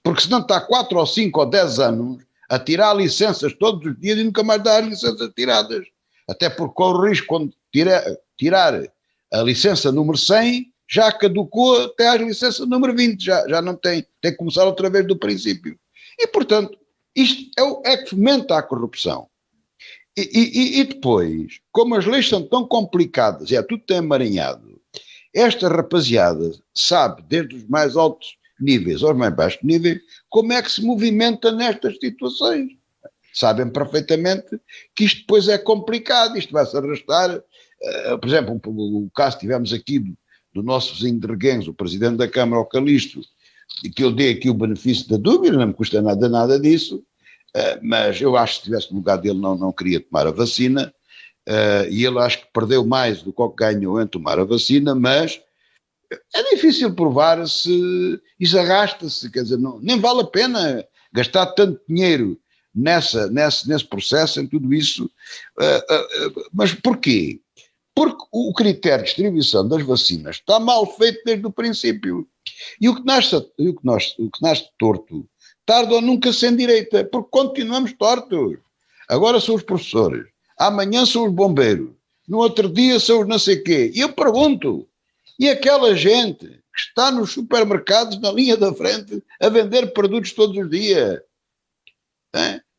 [SPEAKER 2] Porque senão está 4 ou 5 ou 10 anos a tirar licenças todos os dias e nunca mais dá as licenças tiradas. Até porque corre o risco, quando tirar a licença número 100, já caducou até a licença número 20, já não tem que começar outra vez do princípio. E, portanto, isto é que fomenta a corrupção. E depois, como as leis são tão complicadas, tudo tem emaranhado, esta rapaziada sabe, desde os mais altos níveis aos mais baixos níveis, como é que se movimenta nestas situações. Sabem perfeitamente que isto depois é complicado, isto vai-se arrastar. Por exemplo, o caso que tivemos aqui do nosso vizinho de Reguengos, o presidente da Câmara, o Calixto, e que eu dei aqui o benefício da dúvida, não me custa nada disso, mas eu acho que se estivesse no lugar dele não queria tomar a vacina, e ele acho que perdeu mais do que ganhou em tomar a vacina, mas é difícil provar se isso arrasta-se, quer dizer, nem vale a pena gastar tanto dinheiro nesse processo, em tudo isso. Mas porquê? Porque o critério de distribuição das vacinas está mal feito desde o princípio. E o que nasce torto, tarde ou nunca sem direita, porque continuamos tortos. Agora são os professores, amanhã são os bombeiros, no outro dia são os não sei quê. E eu pergunto, e aquela gente que está nos supermercados na linha da frente a vender produtos todos os dias?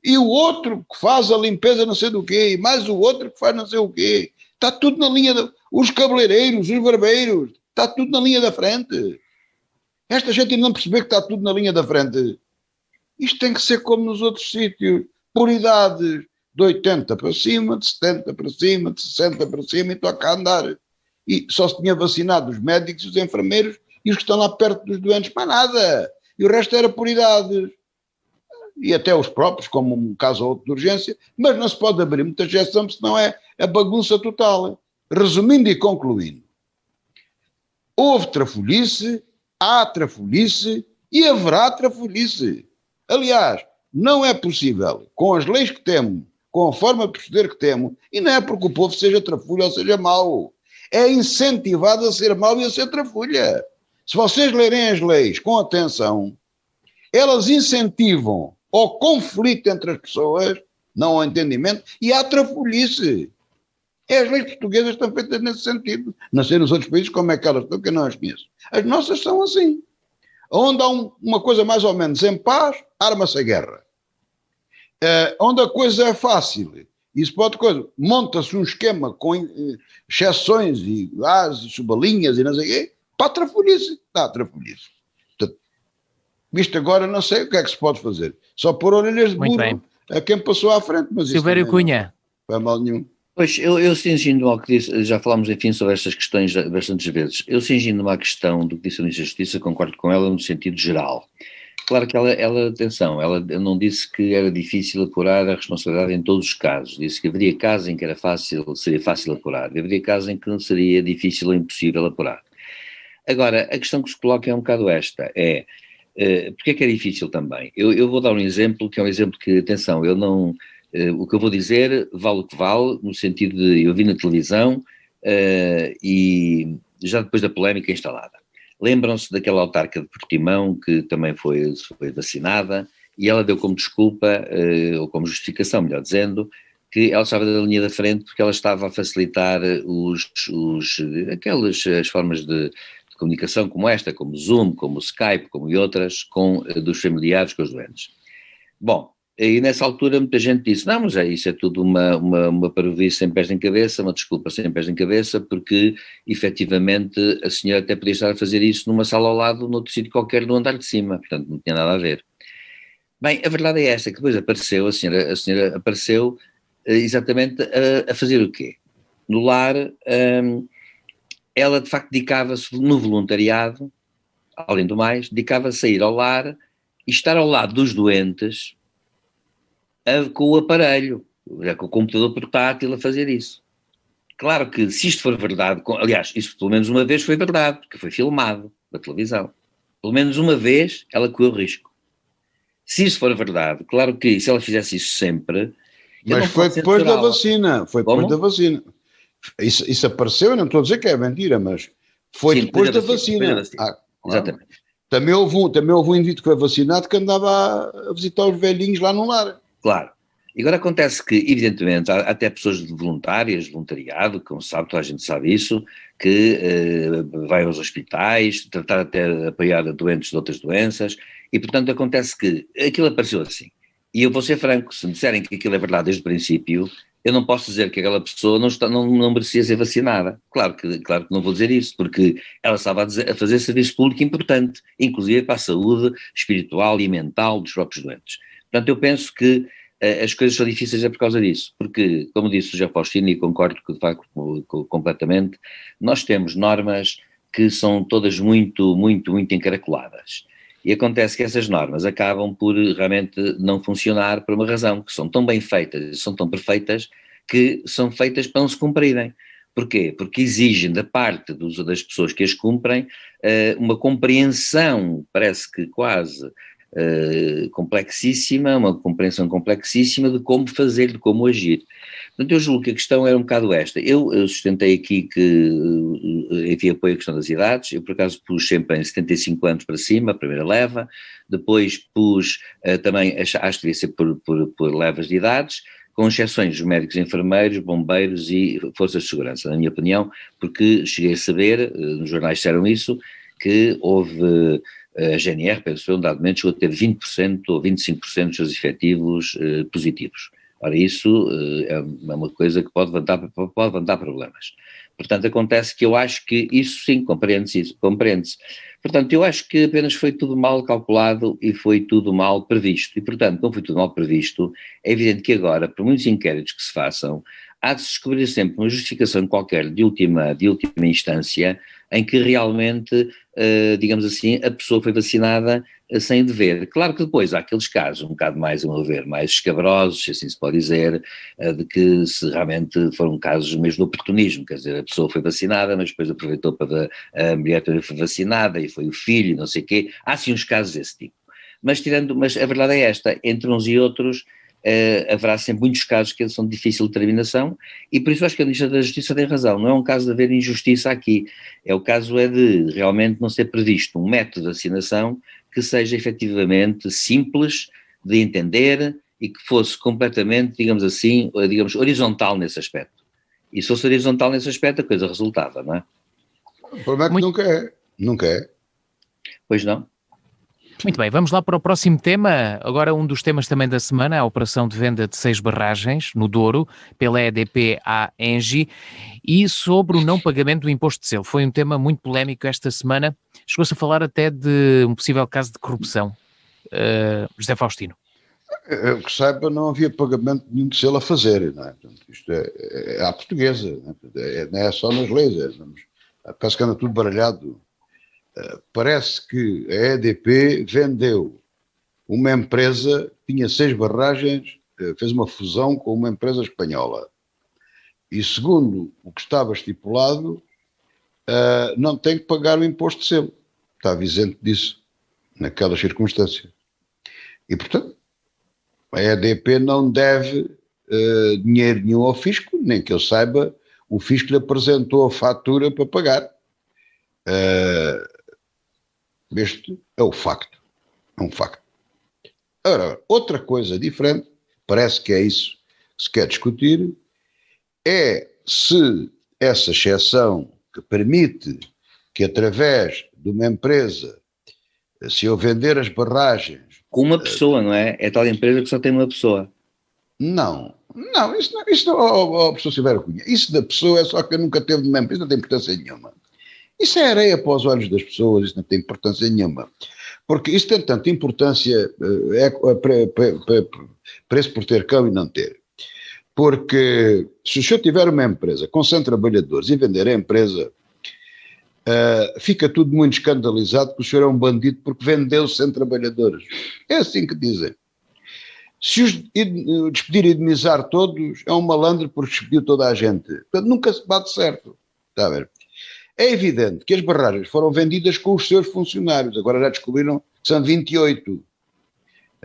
[SPEAKER 2] E o outro que faz a limpeza não sei do quê, e mais o outro que faz não sei o quê. Está tudo na linha os cabeleireiros, os barbeiros, está tudo na linha da frente. Esta gente ainda não percebeu que está tudo na linha da frente. Isto tem que ser como nos outros sítios, por idades, de 80 para cima, de 70 para cima, de 60 para cima e toca a andar. E só se tinha vacinado os médicos, os enfermeiros e os que estão lá perto dos doentes, mais nada. E o resto era por idades. E até os próprios, como um caso ou outro de urgência, mas não se pode abrir muita exceção, senão é a bagunça total. Resumindo e concluindo, houve trafolhice, há trafolhice e haverá trafolhice. Aliás, não é possível, com as leis que temos, com a forma de proceder que temos, e não é porque o povo seja trafulha ou seja mau, é incentivado a ser mau e a ser trafulha. Se vocês lerem as leis com atenção, elas incentivam ao conflito entre as pessoas, não ao entendimento, e à trafulhice. As leis portuguesas estão feitas nesse sentido. Não sei nos outros países como é que elas estão, que eu não as conheço. As nossas são assim. Onde há uma coisa mais ou menos em paz, arma-se a guerra. Onde a coisa é fácil, isso pode coisa, monta-se um esquema com exceções e gases, chubalinhas e não sei o quê, para a trafolhice. Está a trafolhice. Visto agora, não sei o que é que se pode fazer. Só pôr orelhas de burro a quem passou à frente. Mas
[SPEAKER 1] Silvério Cunha.
[SPEAKER 2] Não faz mal nenhum.
[SPEAKER 3] Pois, eu cingindo ao que disse, já falámos, enfim, sobre estas questões bastantes vezes. Eu cingindo-me à questão do que disse a Ministra da Justiça, concordo com ela no sentido geral. Claro que atenção, ela não disse que era difícil apurar a responsabilidade em todos os casos. Disse que haveria casos em que seria fácil apurar, e haveria casos em que não seria difícil ou impossível apurar. Agora, a questão que se coloca é um bocado esta, porque é que é difícil também? Eu vou dar um exemplo, que é um exemplo que, atenção, eu não... o que eu vou dizer vale o que vale, no sentido de eu vi na televisão e já depois da polémica instalada. Lembram-se daquela autarca de Portimão que também foi vacinada e ela deu como desculpa, ou como justificação, melhor dizendo, que ela estava da linha da frente porque ela estava a facilitar as formas de comunicação como esta, como o Zoom, como o Skype, como e outras, dos familiares com os doentes. Bom, e nessa altura muita gente disse, não, mas isso é tudo uma parvoíce sem pés nem cabeça, uma desculpa sem pés nem cabeça, porque efetivamente a senhora até podia estar a fazer isso numa sala ao lado, noutro sítio qualquer no andar de cima, portanto não tinha nada a ver. Bem, a verdade é esta, que depois apareceu, a senhora apareceu exatamente a fazer o quê? No lar, ela de facto dedicava-se no voluntariado, além do mais, dedicava-se a ir ao lar e estar ao lado dos doentes com o aparelho, com o computador portátil a fazer isso. Claro que se isto for verdade, aliás, isso pelo menos uma vez foi verdade, porque foi filmado na televisão. Pelo menos uma vez ela correu risco. Se isso for verdade, claro que se ela fizesse isso sempre...
[SPEAKER 2] Mas foi depois da vacina, foi depois da vacina. Isso apareceu, eu não estou a dizer que é mentira, mas foi depois da vacina.
[SPEAKER 3] Exatamente.
[SPEAKER 2] Também houve um indivíduo que foi vacinado que andava a visitar os velhinhos lá no lar.
[SPEAKER 3] Claro. E agora acontece que, evidentemente, há até pessoas voluntariado, como se sabe, toda a gente sabe isso, que vai aos hospitais, tratar até apoiar doentes de outras doenças, e portanto acontece que aquilo apareceu assim. E eu vou ser franco, se me disserem que aquilo é verdade desde o princípio, eu não posso dizer que aquela pessoa não merecia ser vacinada. Claro que não vou dizer isso, porque ela estava a fazer serviço público importante, inclusive para a saúde espiritual e mental dos próprios doentes. Portanto, eu penso que as coisas são difíceis por causa disso, porque, como disse o José Faustino, e concordo completamente, nós temos normas que são todas muito, muito, muito encaracoladas. E acontece que essas normas acabam por realmente não funcionar por uma razão, que são tão bem feitas, são tão perfeitas, que são feitas para não se cumprirem. Porquê? Porque exigem da parte das pessoas que as cumprem uma compreensão, parece que quase complexíssima, uma compreensão complexíssima de como fazer, de como agir. Portanto, eu julgo que a questão era um bocado esta. Eu sustentei aqui que havia apoio à questão das idades, eu por acaso pus sempre em 75 anos para cima, a primeira leva, depois pus também, acho que devia ser por levas de idades, com exceções dos médicos, enfermeiros, bombeiros e forças de segurança, na minha opinião, porque cheguei a saber, nos jornais disseram isso, que houve... A GNR, penso eu, um dado momento, chegou a ter 20% ou 25% dos seus efetivos positivos. Ora, isso é uma coisa que pode levantar problemas. Portanto, acontece que eu acho que isso sim, compreende-se. Portanto, eu acho que apenas foi tudo mal calculado e foi tudo mal previsto. E, portanto, como foi tudo mal previsto, é evidente que agora, por muitos inquéritos que se façam, há de se descobrir sempre uma justificação qualquer de última instância em que realmente, digamos assim, a pessoa foi vacinada sem dever. Claro que depois há aqueles casos, um bocado mais, a meu ver, mais escabrosos, se assim se pode dizer, de que se realmente foram casos mesmo de oportunismo, quer dizer, a pessoa foi vacinada, mas depois aproveitou para a mulher também foi vacinada e foi o filho, não sei o quê. Há sim uns casos desse tipo. Mas a verdade é esta, entre uns e outros, haverá sempre muitos casos que são de difícil determinação e por isso acho que a Ministra da Justiça tem razão, não é um caso de haver injustiça aqui, o caso é de realmente não ser previsto um método de vacinação que seja efetivamente simples de entender e que fosse completamente, digamos assim, horizontal nesse aspecto. E se fosse horizontal nesse aspecto a coisa resultava, não é?
[SPEAKER 2] O problema é que nunca é.
[SPEAKER 3] Pois não?
[SPEAKER 1] Muito bem, vamos lá para o próximo tema. Agora um dos temas também da semana, a operação de venda de 6 barragens no Douro, pela EDP à Engie, e sobre o não pagamento do imposto de selo. Foi um tema muito polémico esta semana. Chegou-se a falar até de um possível caso de corrupção. José Faustino.
[SPEAKER 2] Eu que saiba, não havia pagamento nenhum de selo a fazer, não é? Portanto, isto é à portuguesa, não é só nas leis, parece que anda tudo baralhado. Parece que a EDP vendeu uma empresa que tinha 6 barragens, fez uma fusão com uma empresa espanhola. E segundo o que estava estipulado, não tem que pagar o imposto de selo. Estava isento disso, naquelas circunstâncias. E, portanto, a EDP não deve dinheiro nenhum ao fisco, nem que eu saiba, o fisco lhe apresentou a fatura para pagar. Este é o facto. É um facto. Ora, outra coisa diferente, parece que é isso que se quer discutir, é se essa exceção que permite que através de uma empresa, se eu vender as barragens...
[SPEAKER 3] Com uma pessoa, não é? É tal empresa que só tem uma pessoa.
[SPEAKER 2] Não, isso não, professor Silvério Cunha, isso da pessoa é só que nunca teve de uma empresa, não tem importância nenhuma. Isso é areia para os olhos das pessoas, isso não tem importância nenhuma. Porque isso tem tanta importância, preço por ter cão e não ter. Porque se o senhor tiver uma empresa com 100 trabalhadores e vender a empresa, fica tudo muito escandalizado que o senhor é um bandido porque vendeu 100 trabalhadores. É assim que dizem. Se os despedir e indemnizar todos, é um malandro porque despediu toda a gente. Portanto, nunca se bate certo. Está a ver? É evidente que as barragens foram vendidas com os seus funcionários, agora já descobriram que são 28.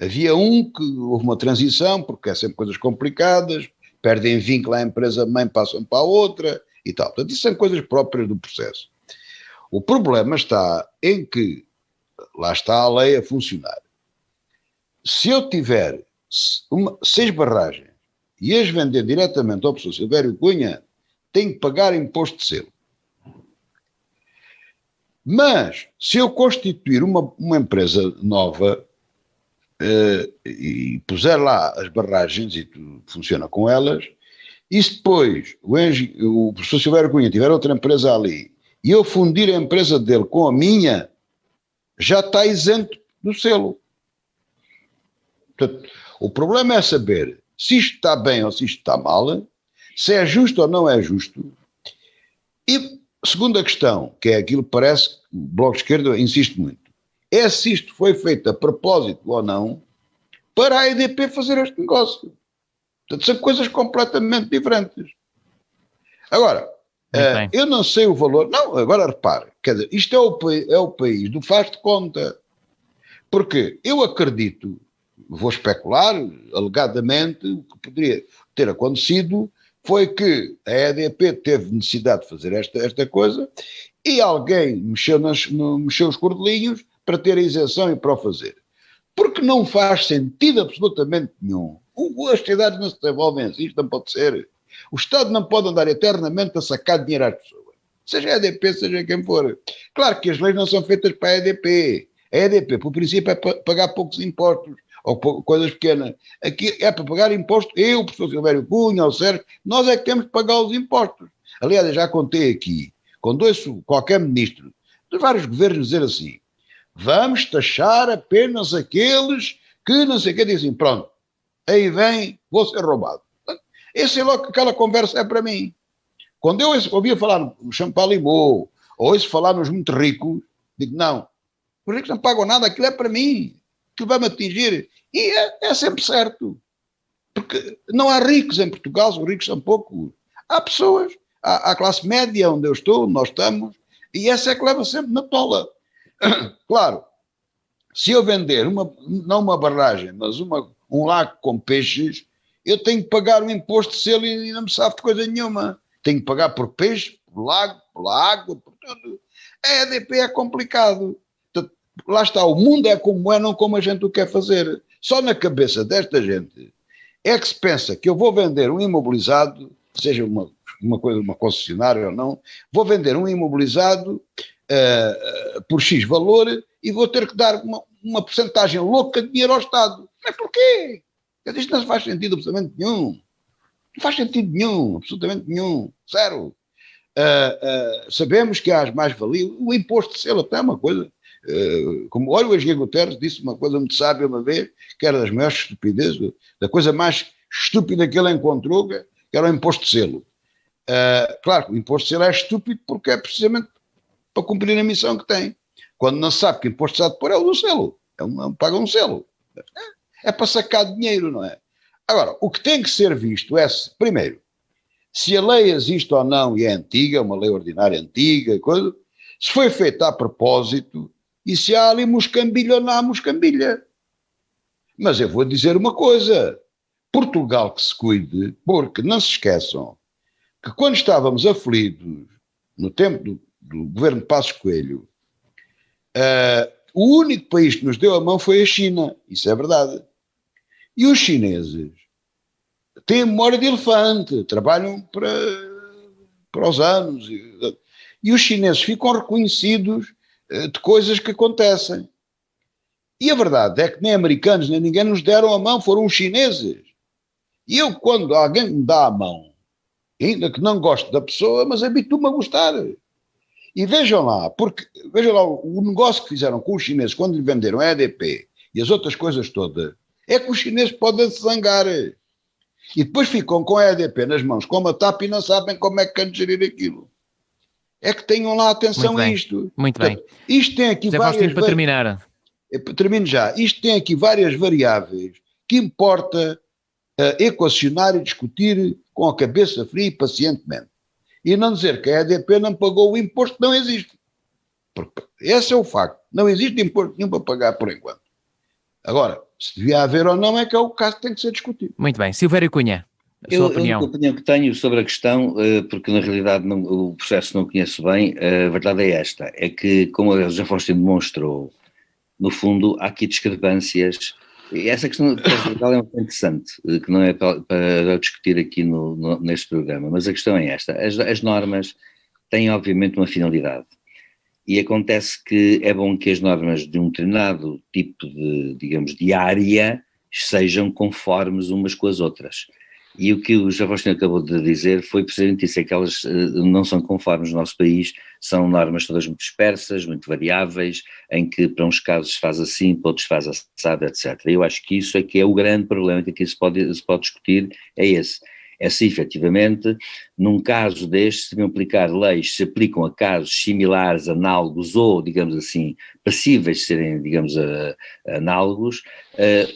[SPEAKER 2] Havia um que houve uma transição, porque é sempre coisas complicadas, perdem vínculo à empresa-mãe, passam para a outra e tal. Portanto, isso são coisas próprias do processo. O problema está em que, lá está a lei a funcionar. Se eu tiver 6 barragens e as vender diretamente ao professor Silvério Cunha, tenho que pagar imposto de selo. Mas, se eu constituir uma empresa nova e puser lá as barragens e tudo funciona com elas, e se depois o professor Silvério Cunha tiver outra empresa ali e eu fundir a empresa dele com a minha, já está isento do selo. Portanto, o problema é saber se isto está bem ou se isto está mal, se é justo ou não é justo. E segunda questão, que é aquilo que parece que o Bloco de Esquerda insiste muito, é se isto foi feito a propósito ou não para a EDP fazer este negócio. Portanto, são coisas completamente diferentes. Agora, eu não sei o valor... Não, agora repare, quer dizer, isto é o país do faz de conta. Porque eu acredito, vou especular, alegadamente, o que poderia ter acontecido foi que a EDP teve necessidade de fazer esta coisa e alguém mexeu os cordelinhos para ter a isenção e para o fazer. Porque não faz sentido absolutamente nenhum. As cidades não se desenvolvem assim, isto não pode ser. O Estado não pode andar eternamente a sacar dinheiro às pessoas. Seja a EDP, seja quem for. Claro que as leis não são feitas para a EDP. A EDP, por princípio, é pagar poucos impostos ou coisas pequenas. Aqui é para pagar imposto, eu, o professor Silvério Cunha, o Sérgio, nós é que temos que pagar os impostos. Aliás, eu já contei aqui, quando ouço qualquer ministro de vários governos dizer assim, vamos taxar apenas aqueles que não sei o que dizem, pronto, aí vem, vou ser roubado. Esse é logo que aquela conversa é para mim. Quando eu ouvia falar no Champalimau, ou ouço falar nos muito ricos, digo, não, os ricos não pagam nada, aquilo é para mim, aquilo vai-me atingir. E é sempre certo. Porque não há ricos em Portugal, os ricos são poucos. Há pessoas, há a classe média onde eu estou, onde nós estamos, e essa é que leva sempre na tola. Claro, se eu vender, não uma barragem, mas um lago com peixes, eu tenho que pagar um imposto de selo e não me sabe de coisa nenhuma. Tenho que pagar por peixe, por lago, pela água, por tudo. A EDP é complicado. Lá está, o mundo é como é, não como a gente o quer fazer. Só na cabeça desta gente é que se pensa que eu vou vender um imobilizado, seja uma coisa, uma concessionária ou não, vou vender um imobilizado por X valor e vou ter que dar uma porcentagem louca de dinheiro ao Estado. Mas porquê? Isto não faz sentido absolutamente nenhum. Não faz sentido nenhum, absolutamente nenhum. Zero. Sabemos que há as mais-valias. O imposto de selo até é uma coisa. Como olha, o Engenheiro Guterres disse uma coisa muito sábia uma vez, que era das maiores estupidezes, da coisa mais estúpida que ele encontrou, que era o imposto de selo. Claro que o imposto de selo é estúpido porque é precisamente para cumprir a missão que tem. Quando não sabe que o imposto se há de pôr é o do selo. Paga um selo. É para sacar dinheiro, não é? Agora, o que tem que ser visto é, primeiro, se a lei existe ou não e é antiga, uma lei ordinária antiga, coisa, se foi feita a propósito e se há ali muscambilha ou não há muscambilha. Mas eu vou dizer uma coisa, Portugal que se cuide, porque não se esqueçam que quando estávamos aflitos, no tempo do governo de Passos Coelho, o único país que nos deu a mão foi a China, isso é verdade. E os chineses têm memória de elefante, trabalham para os anos. E os chineses ficam reconhecidos de coisas que acontecem. E a verdade é que nem americanos, nem ninguém nos deram a mão, foram os chineses. E eu, quando alguém me dá a mão, ainda que não goste da pessoa, mas habituo-me a gostar. E vejam lá o negócio que fizeram com os chineses quando lhe venderam a EDP e as outras coisas todas, é que os chineses podem se zangar. E depois ficam com a EDP nas mãos, com uma tapa e não sabem como é que querem gerir aquilo. É que tenham lá atenção a isto.
[SPEAKER 1] Muito bem.
[SPEAKER 2] Isto tem aqui várias...
[SPEAKER 1] para terminar.
[SPEAKER 2] Termino já. Isto tem aqui várias variáveis que importa equacionar e discutir com a cabeça fria e pacientemente. E não dizer que a EDP não pagou o imposto que não existe. Porque esse é o facto. Não existe imposto nenhum para pagar por enquanto. Agora, se devia haver ou não é que é o caso que tem que ser discutido.
[SPEAKER 1] Muito bem. Silvério Cunha, a sua opinião.
[SPEAKER 3] A opinião que tenho sobre a questão, porque na realidade o processo não conheço bem, a verdade é esta, é que, como o José Faustino demonstrou, no fundo há aqui discrepâncias, e essa questão é muito interessante, que não é para discutir aqui neste programa, mas a questão é esta, as normas têm obviamente uma finalidade, e acontece que é bom que as normas de um determinado tipo de, digamos, de área sejam conformes umas com as outras. E o que o José Faustino acabou de dizer foi precisamente isso, é que elas não são conformes no nosso país, são normas todas muito dispersas, muito variáveis, em que para uns casos se faz assim, para outros se faz assado, etc. Eu acho que isso é que é o grande problema que aqui se pode discutir, é esse. É se efetivamente, num caso deste, se devem aplicar leis, se aplicam a casos similares, análogos ou, digamos assim, passíveis de serem, digamos, análogos,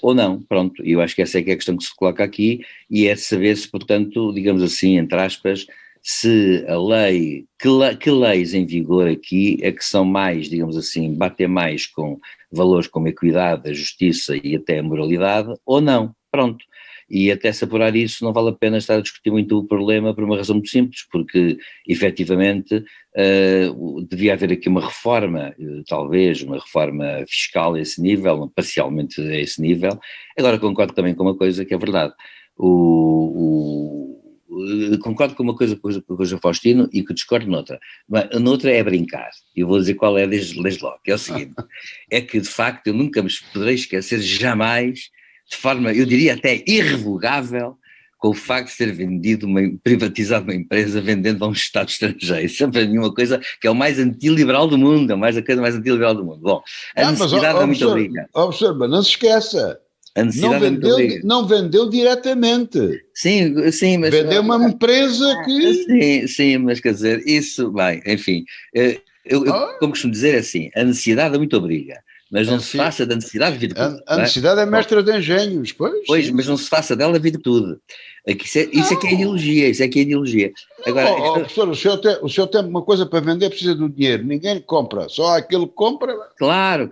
[SPEAKER 3] ou não, pronto. Eu acho que essa é que é a questão que se coloca aqui, e é de saber se, portanto, digamos assim, entre aspas, se a lei, que leis em vigor aqui é que são mais, digamos assim, batem mais com valores como a equidade, a justiça e até a moralidade, ou não, pronto. E até se apurar isso não vale a pena estar a discutir muito o problema por uma razão muito simples, porque efetivamente devia haver aqui uma reforma, talvez uma reforma fiscal a esse nível, parcialmente a esse nível. Agora concordo também com uma coisa que é verdade, concordo com uma coisa com o José Faustino e que discordo noutra. Noutra é brincar. Eu vou dizer qual é desde logo, que é o seguinte, é que de facto eu nunca me poderei esquecer jamais, de forma, eu diria até irrevogável, com o facto de ter privatizado uma empresa vendendo a um Estado estrangeiro. Isso é para mim uma coisa que é o mais antiliberal do mundo, a coisa mais antiliberal do mundo. Bom, a necessidade é muito obriga.
[SPEAKER 2] Observa, não se esqueça.
[SPEAKER 3] A necessidade
[SPEAKER 2] não vendeu diretamente.
[SPEAKER 3] Sim, mas...
[SPEAKER 2] Vendeu uma empresa que...
[SPEAKER 3] Sim, mas quer dizer, isso, bem, enfim, como costumo dizer, é assim, a necessidade é muito obriga. Mas não se faça da necessidade virtude.
[SPEAKER 2] A necessidade é mestra de engenhos, pois.
[SPEAKER 3] Pois, mas não se faça dela virtude. Isso é que é ideologia, Agora,
[SPEAKER 2] professor, o senhor tem uma coisa para vender, precisa do dinheiro. Ninguém compra, só aquele que compra.
[SPEAKER 3] Claro.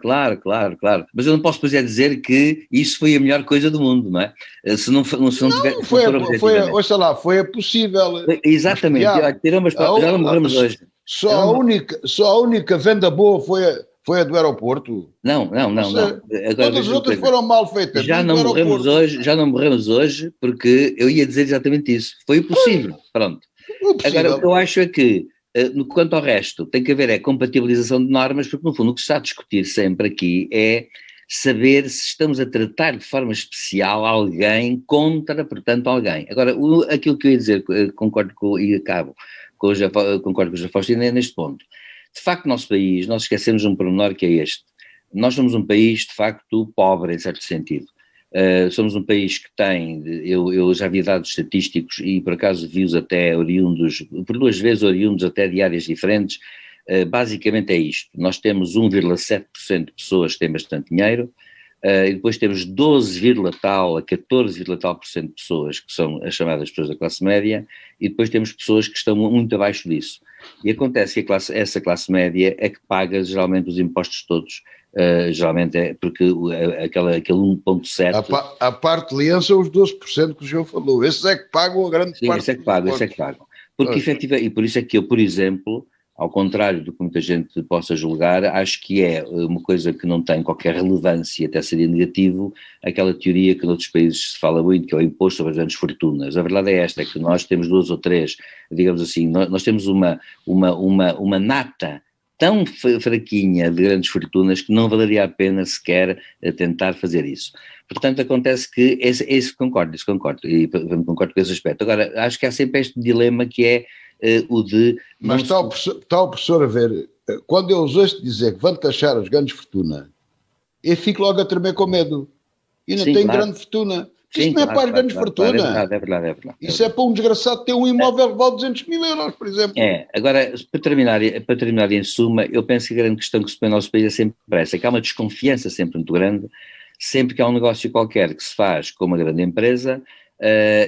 [SPEAKER 3] Mas eu não posso, pois, dizer que isso foi a melhor coisa do mundo, não é? Se não tiver...
[SPEAKER 2] Foi a possível.
[SPEAKER 3] Exatamente, já não morremos hoje.
[SPEAKER 2] Só a única venda boa foi a do aeroporto?
[SPEAKER 3] Não.
[SPEAKER 2] Agora, todas as outras foram mal feitas.
[SPEAKER 3] Já não morremos hoje porque eu ia dizer exatamente isso. Foi o possível, pronto. Agora, o que eu acho é que, quanto ao resto, tem que haver compatibilização de normas, porque no fundo o que se está a discutir sempre aqui é saber se estamos a tratar de forma especial alguém contra, portanto, alguém. Agora, aquilo que eu ia dizer, concordo com o José Faustino, é neste ponto. De facto, no nosso país, nós esquecemos um pormenor que é este. Nós somos um país, de facto, pobre, em certo sentido. Somos um país que tem, eu já vi dados estatísticos e por acaso vi-os até oriundos, por 2 vezes oriundos até de áreas diferentes. Basicamente é isto. Nós temos 1,7% de pessoas que têm bastante dinheiro, e depois temos 12, tal a 14, tal por cento de pessoas que são as chamadas pessoas da classe média, e depois temos pessoas que estão muito abaixo disso. E acontece que essa classe média é que paga geralmente os impostos todos, geralmente é porque aquele 1,7...
[SPEAKER 2] A parte lian são os 12% que o João falou, esses é que pagam a grande parte.
[SPEAKER 3] Sim, esse é que pagam. Porque efetivamente, e por isso é que eu, por exemplo, ao contrário do que muita gente possa julgar, acho que é uma coisa que não tem qualquer relevância, até seria negativo, aquela teoria que noutros países se fala muito, que é o imposto sobre as grandes fortunas. A verdade é esta, é que nós temos 2 ou 3, digamos assim, nós temos uma nata tão fraquinha de grandes fortunas que não valeria a pena sequer tentar fazer isso. Portanto, acontece que concordo, e concordo com esse aspecto. Agora, acho que há sempre este dilema que é o de...
[SPEAKER 2] Mas está o professor a ver, quando eu ouço dizer que vão taxar as grandes fortunas, eu fico logo a tremer com medo. E não tenho grande fortuna. Isso não é para as grandes fortunas.
[SPEAKER 3] É verdade.
[SPEAKER 2] Isso é para um desgraçado ter um imóvel que vale 200 mil euros, por exemplo.
[SPEAKER 3] Agora, para terminar em suma, eu penso que a grande questão que se põe no nosso país é sempre essa, que há uma desconfiança sempre muito grande, sempre que há um negócio qualquer que se faz com uma grande empresa,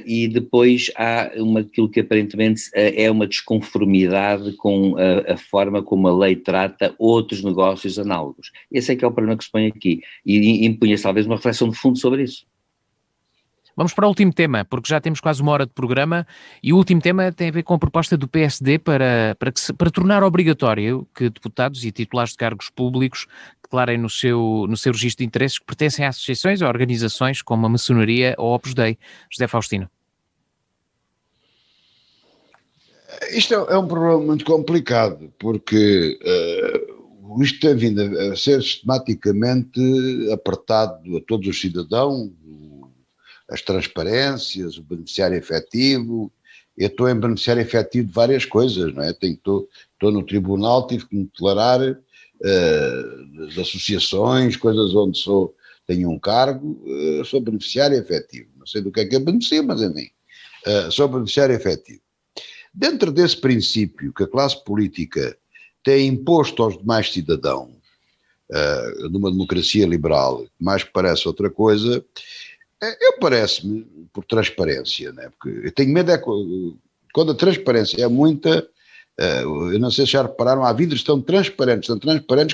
[SPEAKER 3] e depois há aquilo que aparentemente é uma desconformidade com a forma como a lei trata outros negócios análogos. Esse é que é o problema que se põe aqui, e impunha-se talvez uma reflexão de fundo sobre isso.
[SPEAKER 1] Vamos para o último tema, porque já temos quase 1 hora de programa, e o último tema tem a ver com a proposta do PSD para tornar obrigatório que deputados e titulares de cargos públicos declarem no seu registro de interesses que pertencem a associações ou organizações como a maçonaria ou Opus Dei. José Faustino.
[SPEAKER 2] Isto é um problema muito complicado, porque isto tem vindo a ser sistematicamente apertado a todos os cidadãos, as transparências, o beneficiário efetivo. Eu estou em beneficiário efetivo de várias coisas, não é? Estou no tribunal, tive que me declarar de associações, coisas onde tenho um cargo, sou beneficiário efetivo. Não sei do que é beneficio, mas enfim, sou beneficiário efetivo. Dentro desse princípio que a classe política tem imposto aos demais cidadãos, numa democracia liberal, mais que parece outra coisa, eu parece-me por transparência, né? Porque eu tenho medo quando a transparência é muita, eu não sei se já repararam, há vidros tão transparentes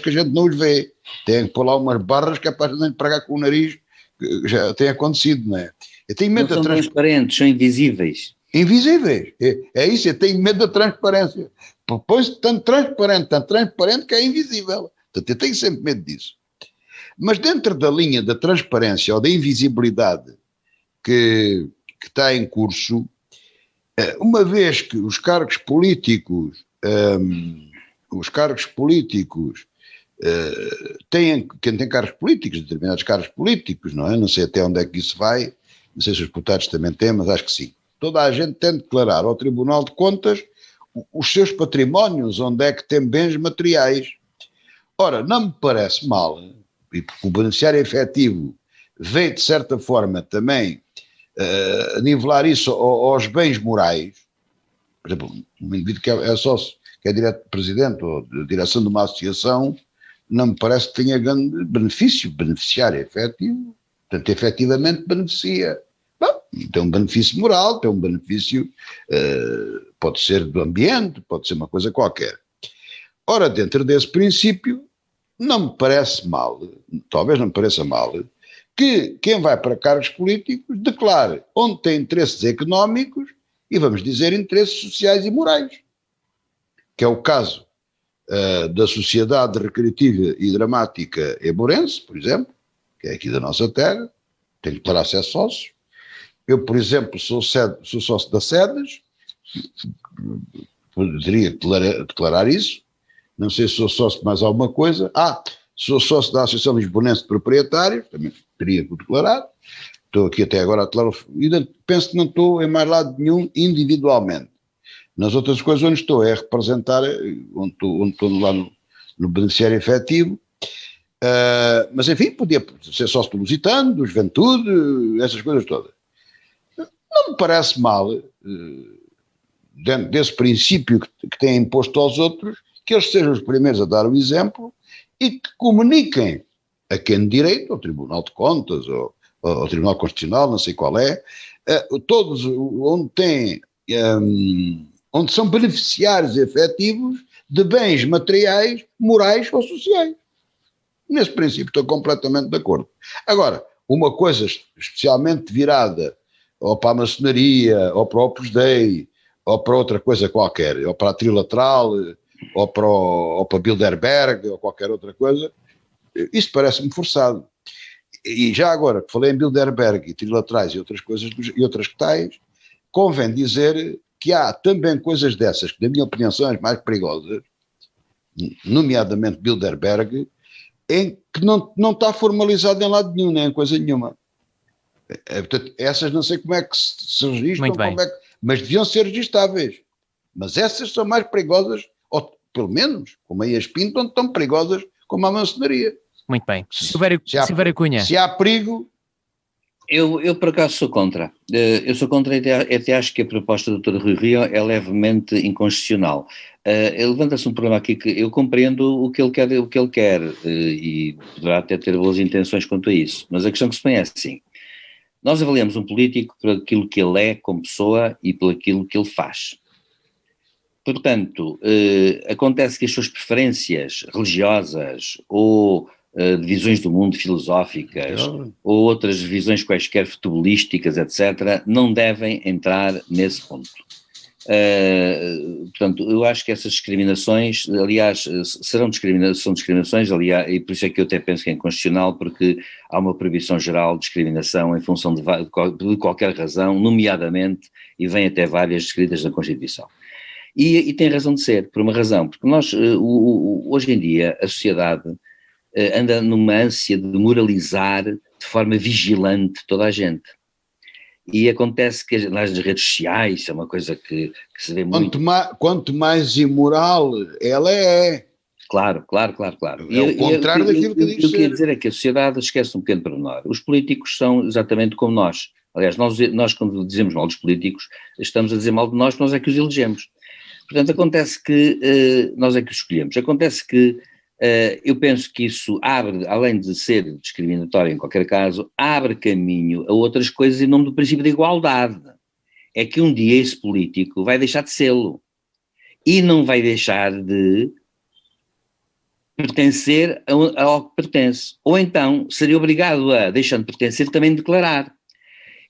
[SPEAKER 2] que a gente não os vê, tem que pôr lá umas barras que é para a gente pagar com o nariz, que já tem acontecido, não é? Eu tenho medo
[SPEAKER 3] não são transparentes, são invisíveis.
[SPEAKER 2] Invisíveis, é isso, eu tenho medo da transparência, põe-se tanto transparente que é invisível, portanto eu tenho sempre medo disso. Mas dentro da linha da transparência ou da invisibilidade que está em curso, Uma vez que os cargos políticos, quem tem cargos políticos, determinados cargos políticos, não é? Não sei até onde é que isso vai, não sei se os deputados também têm, mas acho que sim. Toda a gente tem de declarar ao Tribunal de Contas os seus patrimónios, onde é que tem bens materiais. Ora, não me parece mal, e porque o beneficiário efetivo veio de certa forma também nivelar isso aos bens morais. Por exemplo, um indivíduo que é sócio, que é direto presidente ou de direção de uma associação, não me parece que tenha grande benefício, beneficiário efetivo, portanto, efetivamente beneficia. Bom, tem um benefício moral, tem um benefício, pode ser do ambiente, pode ser uma coisa qualquer. Ora, dentro desse princípio, não me parece mal, talvez não me pareça mal, que quem vai para cargos políticos declare onde tem interesses económicos e, vamos dizer, interesses sociais e morais, que é o caso da Sociedade Recreativa e Dramática Eburense, por exemplo, que é aqui da nossa terra, tem que declarar se é sócio. Eu, por exemplo, sou sócio da SEDES, poderia declarar isso, não sei se sou sócio de mais alguma coisa. Sou sócio da Associação Lisbonense de Proprietários, também teria que declarar. Estou aqui até agora a declarar, penso que não estou em mais lado nenhum individualmente. Nas outras coisas onde estou é representar, onde estou lá no beneficiário efetivo, mas enfim, podia ser sócio do Lusitano, do Juventude, essas coisas todas. Não me parece mal, dentro desse princípio que têm imposto aos outros, que eles sejam os primeiros a dar o exemplo e que comuniquem a quem de direito, ao Tribunal de Contas, ou ao Tribunal Constitucional, não sei qual é, todos onde são beneficiários efetivos de bens materiais, morais ou sociais. Nesse princípio estou completamente de acordo. Agora, uma coisa especialmente virada ou para a maçonaria, ou para o Opus Dei, ou para outra coisa qualquer, ou para a Trilateral, ou para Bilderberg, ou qualquer outra coisa, isso parece-me forçado. E já agora que falei em Bilderberg e Trilaterais e outras coisas, e outras que tais, convém dizer que há também coisas dessas, que na minha opinião são as mais perigosas, nomeadamente Bilderberg, em que não está formalizado em lado nenhum, nem em coisa nenhuma. Portanto, essas não sei como é que se registram, mas deviam ser registáveis. Mas essas são mais perigosas, ou pelo menos, como a Pinto, não tão perigosas como a maçonaria.
[SPEAKER 1] Muito bem. Silvério Cunha.
[SPEAKER 2] Se há perigo...
[SPEAKER 3] Eu por acaso sou contra. Eu sou contra e até acho que a proposta do Dr. Rui Rio é levemente inconstitucional. Levanta-se um problema aqui que eu compreendo o que ele quer, e poderá até ter boas intenções quanto a isso, mas a questão que se põe é assim: nós avaliamos um político por aquilo que ele é como pessoa e por aquilo que ele faz. Portanto, acontece que as suas preferências religiosas ou de visões do mundo filosóficas ou outras visões quaisquer futebolísticas, etc., não devem entrar nesse ponto. Portanto, eu acho que essas discriminações, aliás, são discriminações, aliás, e por isso é que eu até penso que é inconstitucional, porque há uma proibição geral de discriminação em função de qualquer razão, nomeadamente, e vem até várias descritas na Constituição. E tem razão de ser, por uma razão, porque nós, hoje em dia, a sociedade anda numa ânsia de moralizar de forma vigilante toda a gente. E acontece que nas redes sociais é uma coisa que se vê muito.
[SPEAKER 2] Quanto mais imoral ela é.
[SPEAKER 3] Claro.
[SPEAKER 2] É o contrário daquilo que diz.
[SPEAKER 3] O que eu queria dizer é que a sociedade esquece um pequeno pormenor. Os políticos são exatamente como nós. Aliás, nós quando dizemos mal dos políticos, estamos a dizer mal de nós é que os elegemos. Portanto, acontece que nós é que os escolhemos. Acontece que eu penso que isso abre, além de ser discriminatório em qualquer caso, abre caminho a outras coisas em nome do princípio da igualdade. É que um dia esse político vai deixar de sê-lo e não vai deixar de pertencer ao que pertence. Ou então seria obrigado a, deixando de pertencer, também declarar.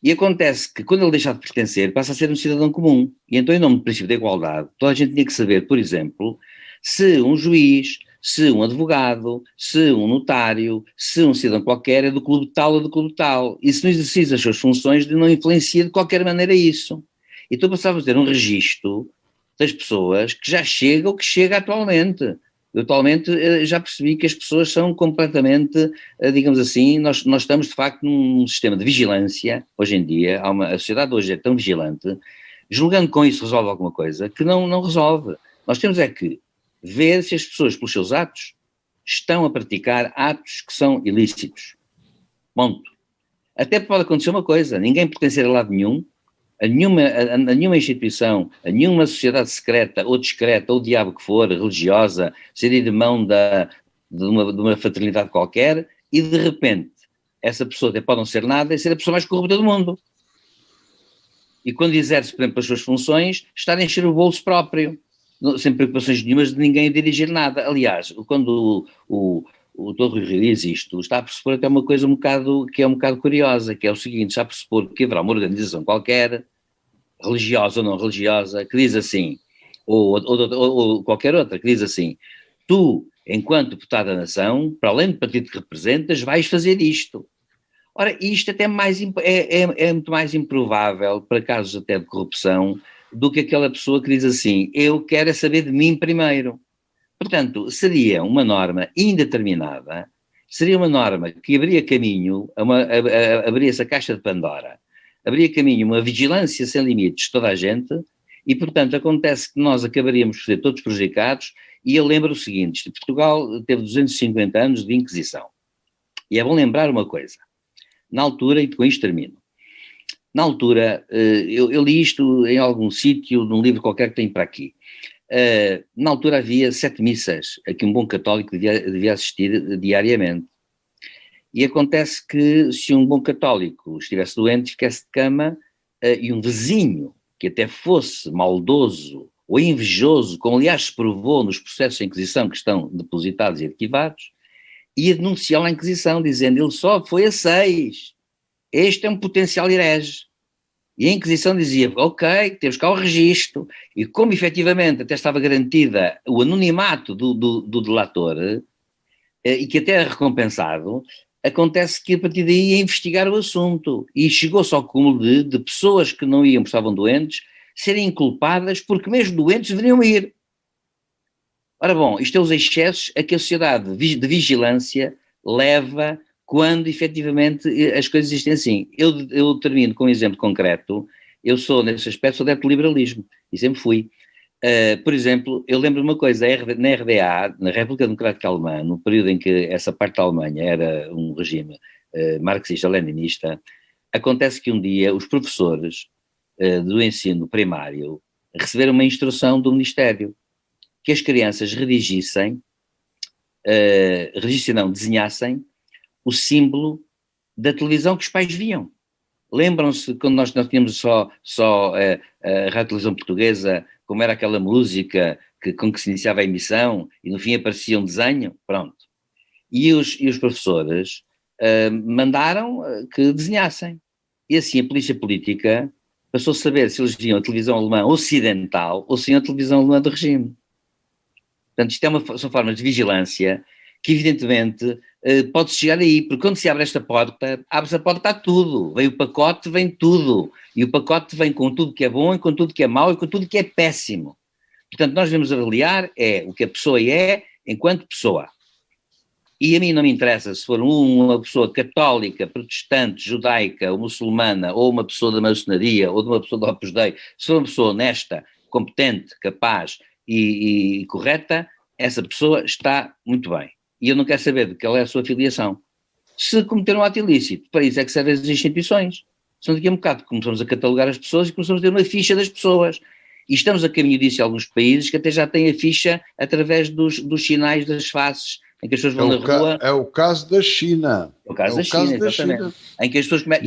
[SPEAKER 3] E acontece que quando ele deixar de pertencer passa a ser um cidadão comum. E então, em nome do princípio da igualdade, toda a gente tinha que saber, por exemplo, se um juiz, se um advogado, se um notário, se um cidadão qualquer é do clube tal ou do clube tal, e se no exercício das suas funções não influencia de qualquer maneira isso. E tu passavas a ter um registro das pessoas que já chega o que chega atualmente. Eu atualmente já percebi que as pessoas são completamente, digamos assim, nós estamos de facto num sistema de vigilância, hoje em dia, a sociedade hoje é tão vigilante, julgando com isso resolve alguma coisa, que não resolve. Nós temos é que ver se as pessoas, pelos seus atos, estão a praticar atos que são ilícitos. Ponto. Até pode acontecer uma coisa, ninguém pertencer a lado nenhum, a nenhuma instituição, a nenhuma sociedade secreta ou discreta, ou o diabo que for, religiosa, ser irmão de uma fraternidade qualquer, e de repente essa pessoa até pode não ser nada e ser a pessoa mais corrupta do mundo. E quando exerce, por exemplo, as suas funções, estar a encher o bolso próprio, sem preocupações nenhumas de ninguém a dirigir nada. Aliás, quando o Dr. Rui Rio diz isto, está a pressupor até uma coisa que é um bocado curiosa, que é o seguinte: está a pressupor que haverá uma organização qualquer, religiosa ou não religiosa, que diz assim, ou qualquer outra, que diz assim: tu, enquanto deputado da nação, para além do partido que representas, vais fazer isto. Ora, isto até é muito mais improvável para casos até de corrupção do que aquela pessoa que diz assim: eu quero é saber de mim primeiro. Portanto, seria uma norma indeterminada, seria uma norma que abria caminho, abria-se a caixa de Pandora, abria caminho a uma vigilância sem limites de toda a gente, e portanto acontece que nós acabaríamos por ser todos prejudicados. E eu lembro o seguinte: Portugal teve 250 anos de Inquisição, e é bom lembrar uma coisa, na altura, e com isto termino, na altura, eu li isto em algum sítio, num livro qualquer que tenho para aqui. Na altura havia 7 missas a que um bom católico devia assistir diariamente. E acontece que se um bom católico estivesse doente, ficasse de cama, e um vizinho que até fosse maldoso ou invejoso, como aliás se provou nos processos de Inquisição que estão depositados e arquivados, ia denunciá-lo à Inquisição, dizendo: ele só foi a 6, este é um potencial herege. E a Inquisição dizia: ok, temos cá o registro, e como efetivamente até estava garantida o anonimato do delator, e que até era recompensado, acontece que a partir daí ia investigar o assunto, e chegou-se ao cúmulo de pessoas que não iam, estavam doentes, serem inculpadas porque mesmo doentes deveriam ir. Ora bom, isto é os excessos a que a sociedade de vigilância leva quando efetivamente as coisas existem assim. Eu termino com um exemplo concreto. Eu sou, nesse aspecto, sou adepto do liberalismo, e sempre fui. Por exemplo, eu lembro de uma coisa: na RDA, na República Democrática Alemã, no período em que essa parte da Alemanha era um regime marxista-leninista, acontece que um dia os professores do ensino primário receberam uma instrução do Ministério que as crianças desenhassem o símbolo da televisão que os pais viam. Lembram-se quando nós tínhamos só a Rádio Televisão Portuguesa, como era aquela música com que se iniciava a emissão e no fim aparecia um desenho? Pronto. E os professores mandaram que desenhassem. E assim a polícia política passou a saber se eles viam a televisão alemã ocidental ou se viam a televisão alemã do regime. Portanto, isto são formas de vigilância que evidentemente pode chegar aí, porque quando se abre esta porta, abre-se a porta a tudo, vem o pacote, vem tudo, e o pacote vem com tudo que é bom, e com tudo que é mau, e com tudo que é péssimo. Portanto, nós devemos avaliar o que a pessoa é enquanto pessoa. E a mim não me interessa se for uma pessoa católica, protestante, judaica, ou muçulmana, ou uma pessoa da maçonaria, ou de uma pessoa do Opus Dei. Se for uma pessoa honesta, competente, capaz e correta, essa pessoa está muito bem. E eu não quero saber de qual é a sua filiação. Se cometer um ato ilícito, para isso é que servem as instituições. Senão daqui a um bocado começamos a catalogar as pessoas e começamos a ter uma ficha das pessoas. E estamos a caminho disso em alguns países que até já têm a ficha através dos sinais das faces, em que as pessoas vão na rua.
[SPEAKER 2] É o caso da China.
[SPEAKER 3] É o caso da China, exatamente. Em que as pessoas começam.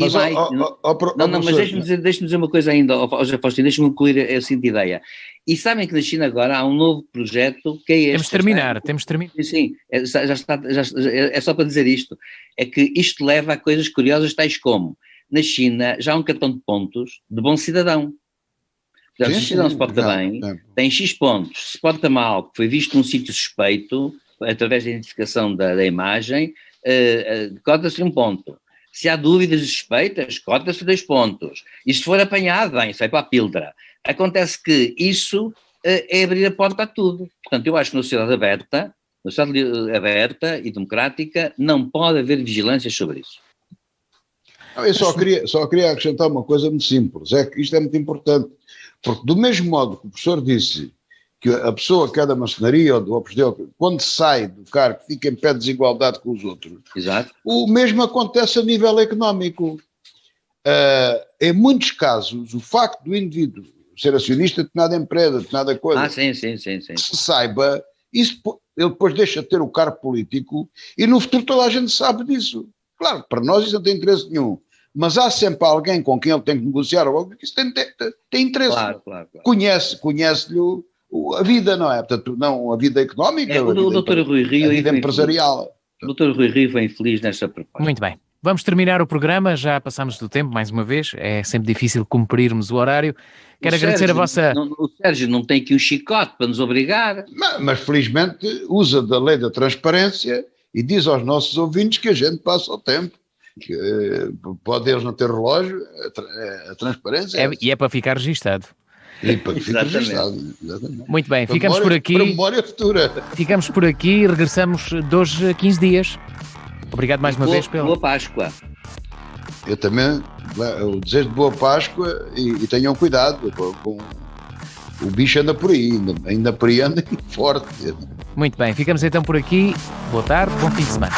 [SPEAKER 3] Mas deixe-me dizer uma coisa ainda, José Faustino, deixe-me concluir a seguinte ideia. E sabem que na China agora há um novo projeto que é este.
[SPEAKER 1] Temos de terminar.
[SPEAKER 3] Sim, é só para dizer isto. É que isto leva a coisas curiosas tais como, na China já há um cartão de pontos de bom cidadão. Portanto, se o cidadão se porta bem, tem X pontos. Se porta mal, que foi visto num sítio suspeito, através da identificação da imagem, cota-se um ponto. Se há dúvidas e suspeitas, corta-se 2 pontos. E se for apanhado, bem, sai para a píldora. Acontece que isso é abrir a porta a tudo. Portanto, eu acho que na sociedade aberta e democrática não pode haver vigilância sobre isso.
[SPEAKER 2] Eu só queria acrescentar uma coisa muito simples, é que isto é muito importante, porque do mesmo modo que o professor disse que a pessoa que é da maçonaria ou do Opus Dei, quando sai do cargo, fica em pé de desigualdade com os outros.
[SPEAKER 3] Exato.
[SPEAKER 2] O mesmo acontece a nível económico. Em muitos casos, o facto do indivíduo ser acionista de nada empresa, de nada coisa,
[SPEAKER 3] sim.
[SPEAKER 2] se saiba, isso, ele depois deixa de ter o cargo político e no futuro toda a gente sabe disso. Claro, para nós isso não tem interesse nenhum, mas há sempre alguém com quem ele tem que negociar ou algo que isso tem interesse.
[SPEAKER 3] Claro.
[SPEAKER 2] Conhece-lhe a vida, não é? Portanto, não a vida económica,
[SPEAKER 3] o Dr. Rui Rio,
[SPEAKER 2] a vida empresarial.
[SPEAKER 3] O Dr. Rui Rio foi infeliz nesta proposta.
[SPEAKER 1] Muito bem. Vamos terminar o programa, já passamos do tempo, mais uma vez, é sempre difícil cumprirmos o horário. Quero agradecer a vossa...
[SPEAKER 3] O Sérgio não tem aqui um chicote para nos obrigar.
[SPEAKER 2] Mas felizmente usa da lei da transparência e diz aos nossos ouvintes que a gente passa o tempo. Que, pode eles não ter relógio, a transparência.
[SPEAKER 1] E é para ficar registado.
[SPEAKER 2] E para ficar registado. Exatamente.
[SPEAKER 1] Muito bem, ficamos por aqui.
[SPEAKER 2] Para memória futura.
[SPEAKER 1] Ficamos por aqui e regressamos de hoje a 15 dias. Obrigado mais uma vez pelo...
[SPEAKER 3] Boa Páscoa.
[SPEAKER 2] Eu também desejo de boa Páscoa e tenham cuidado com o bicho anda por aí, ainda por aí anda forte.
[SPEAKER 1] Muito bem, ficamos então por aqui. Boa tarde, bom fim de semana.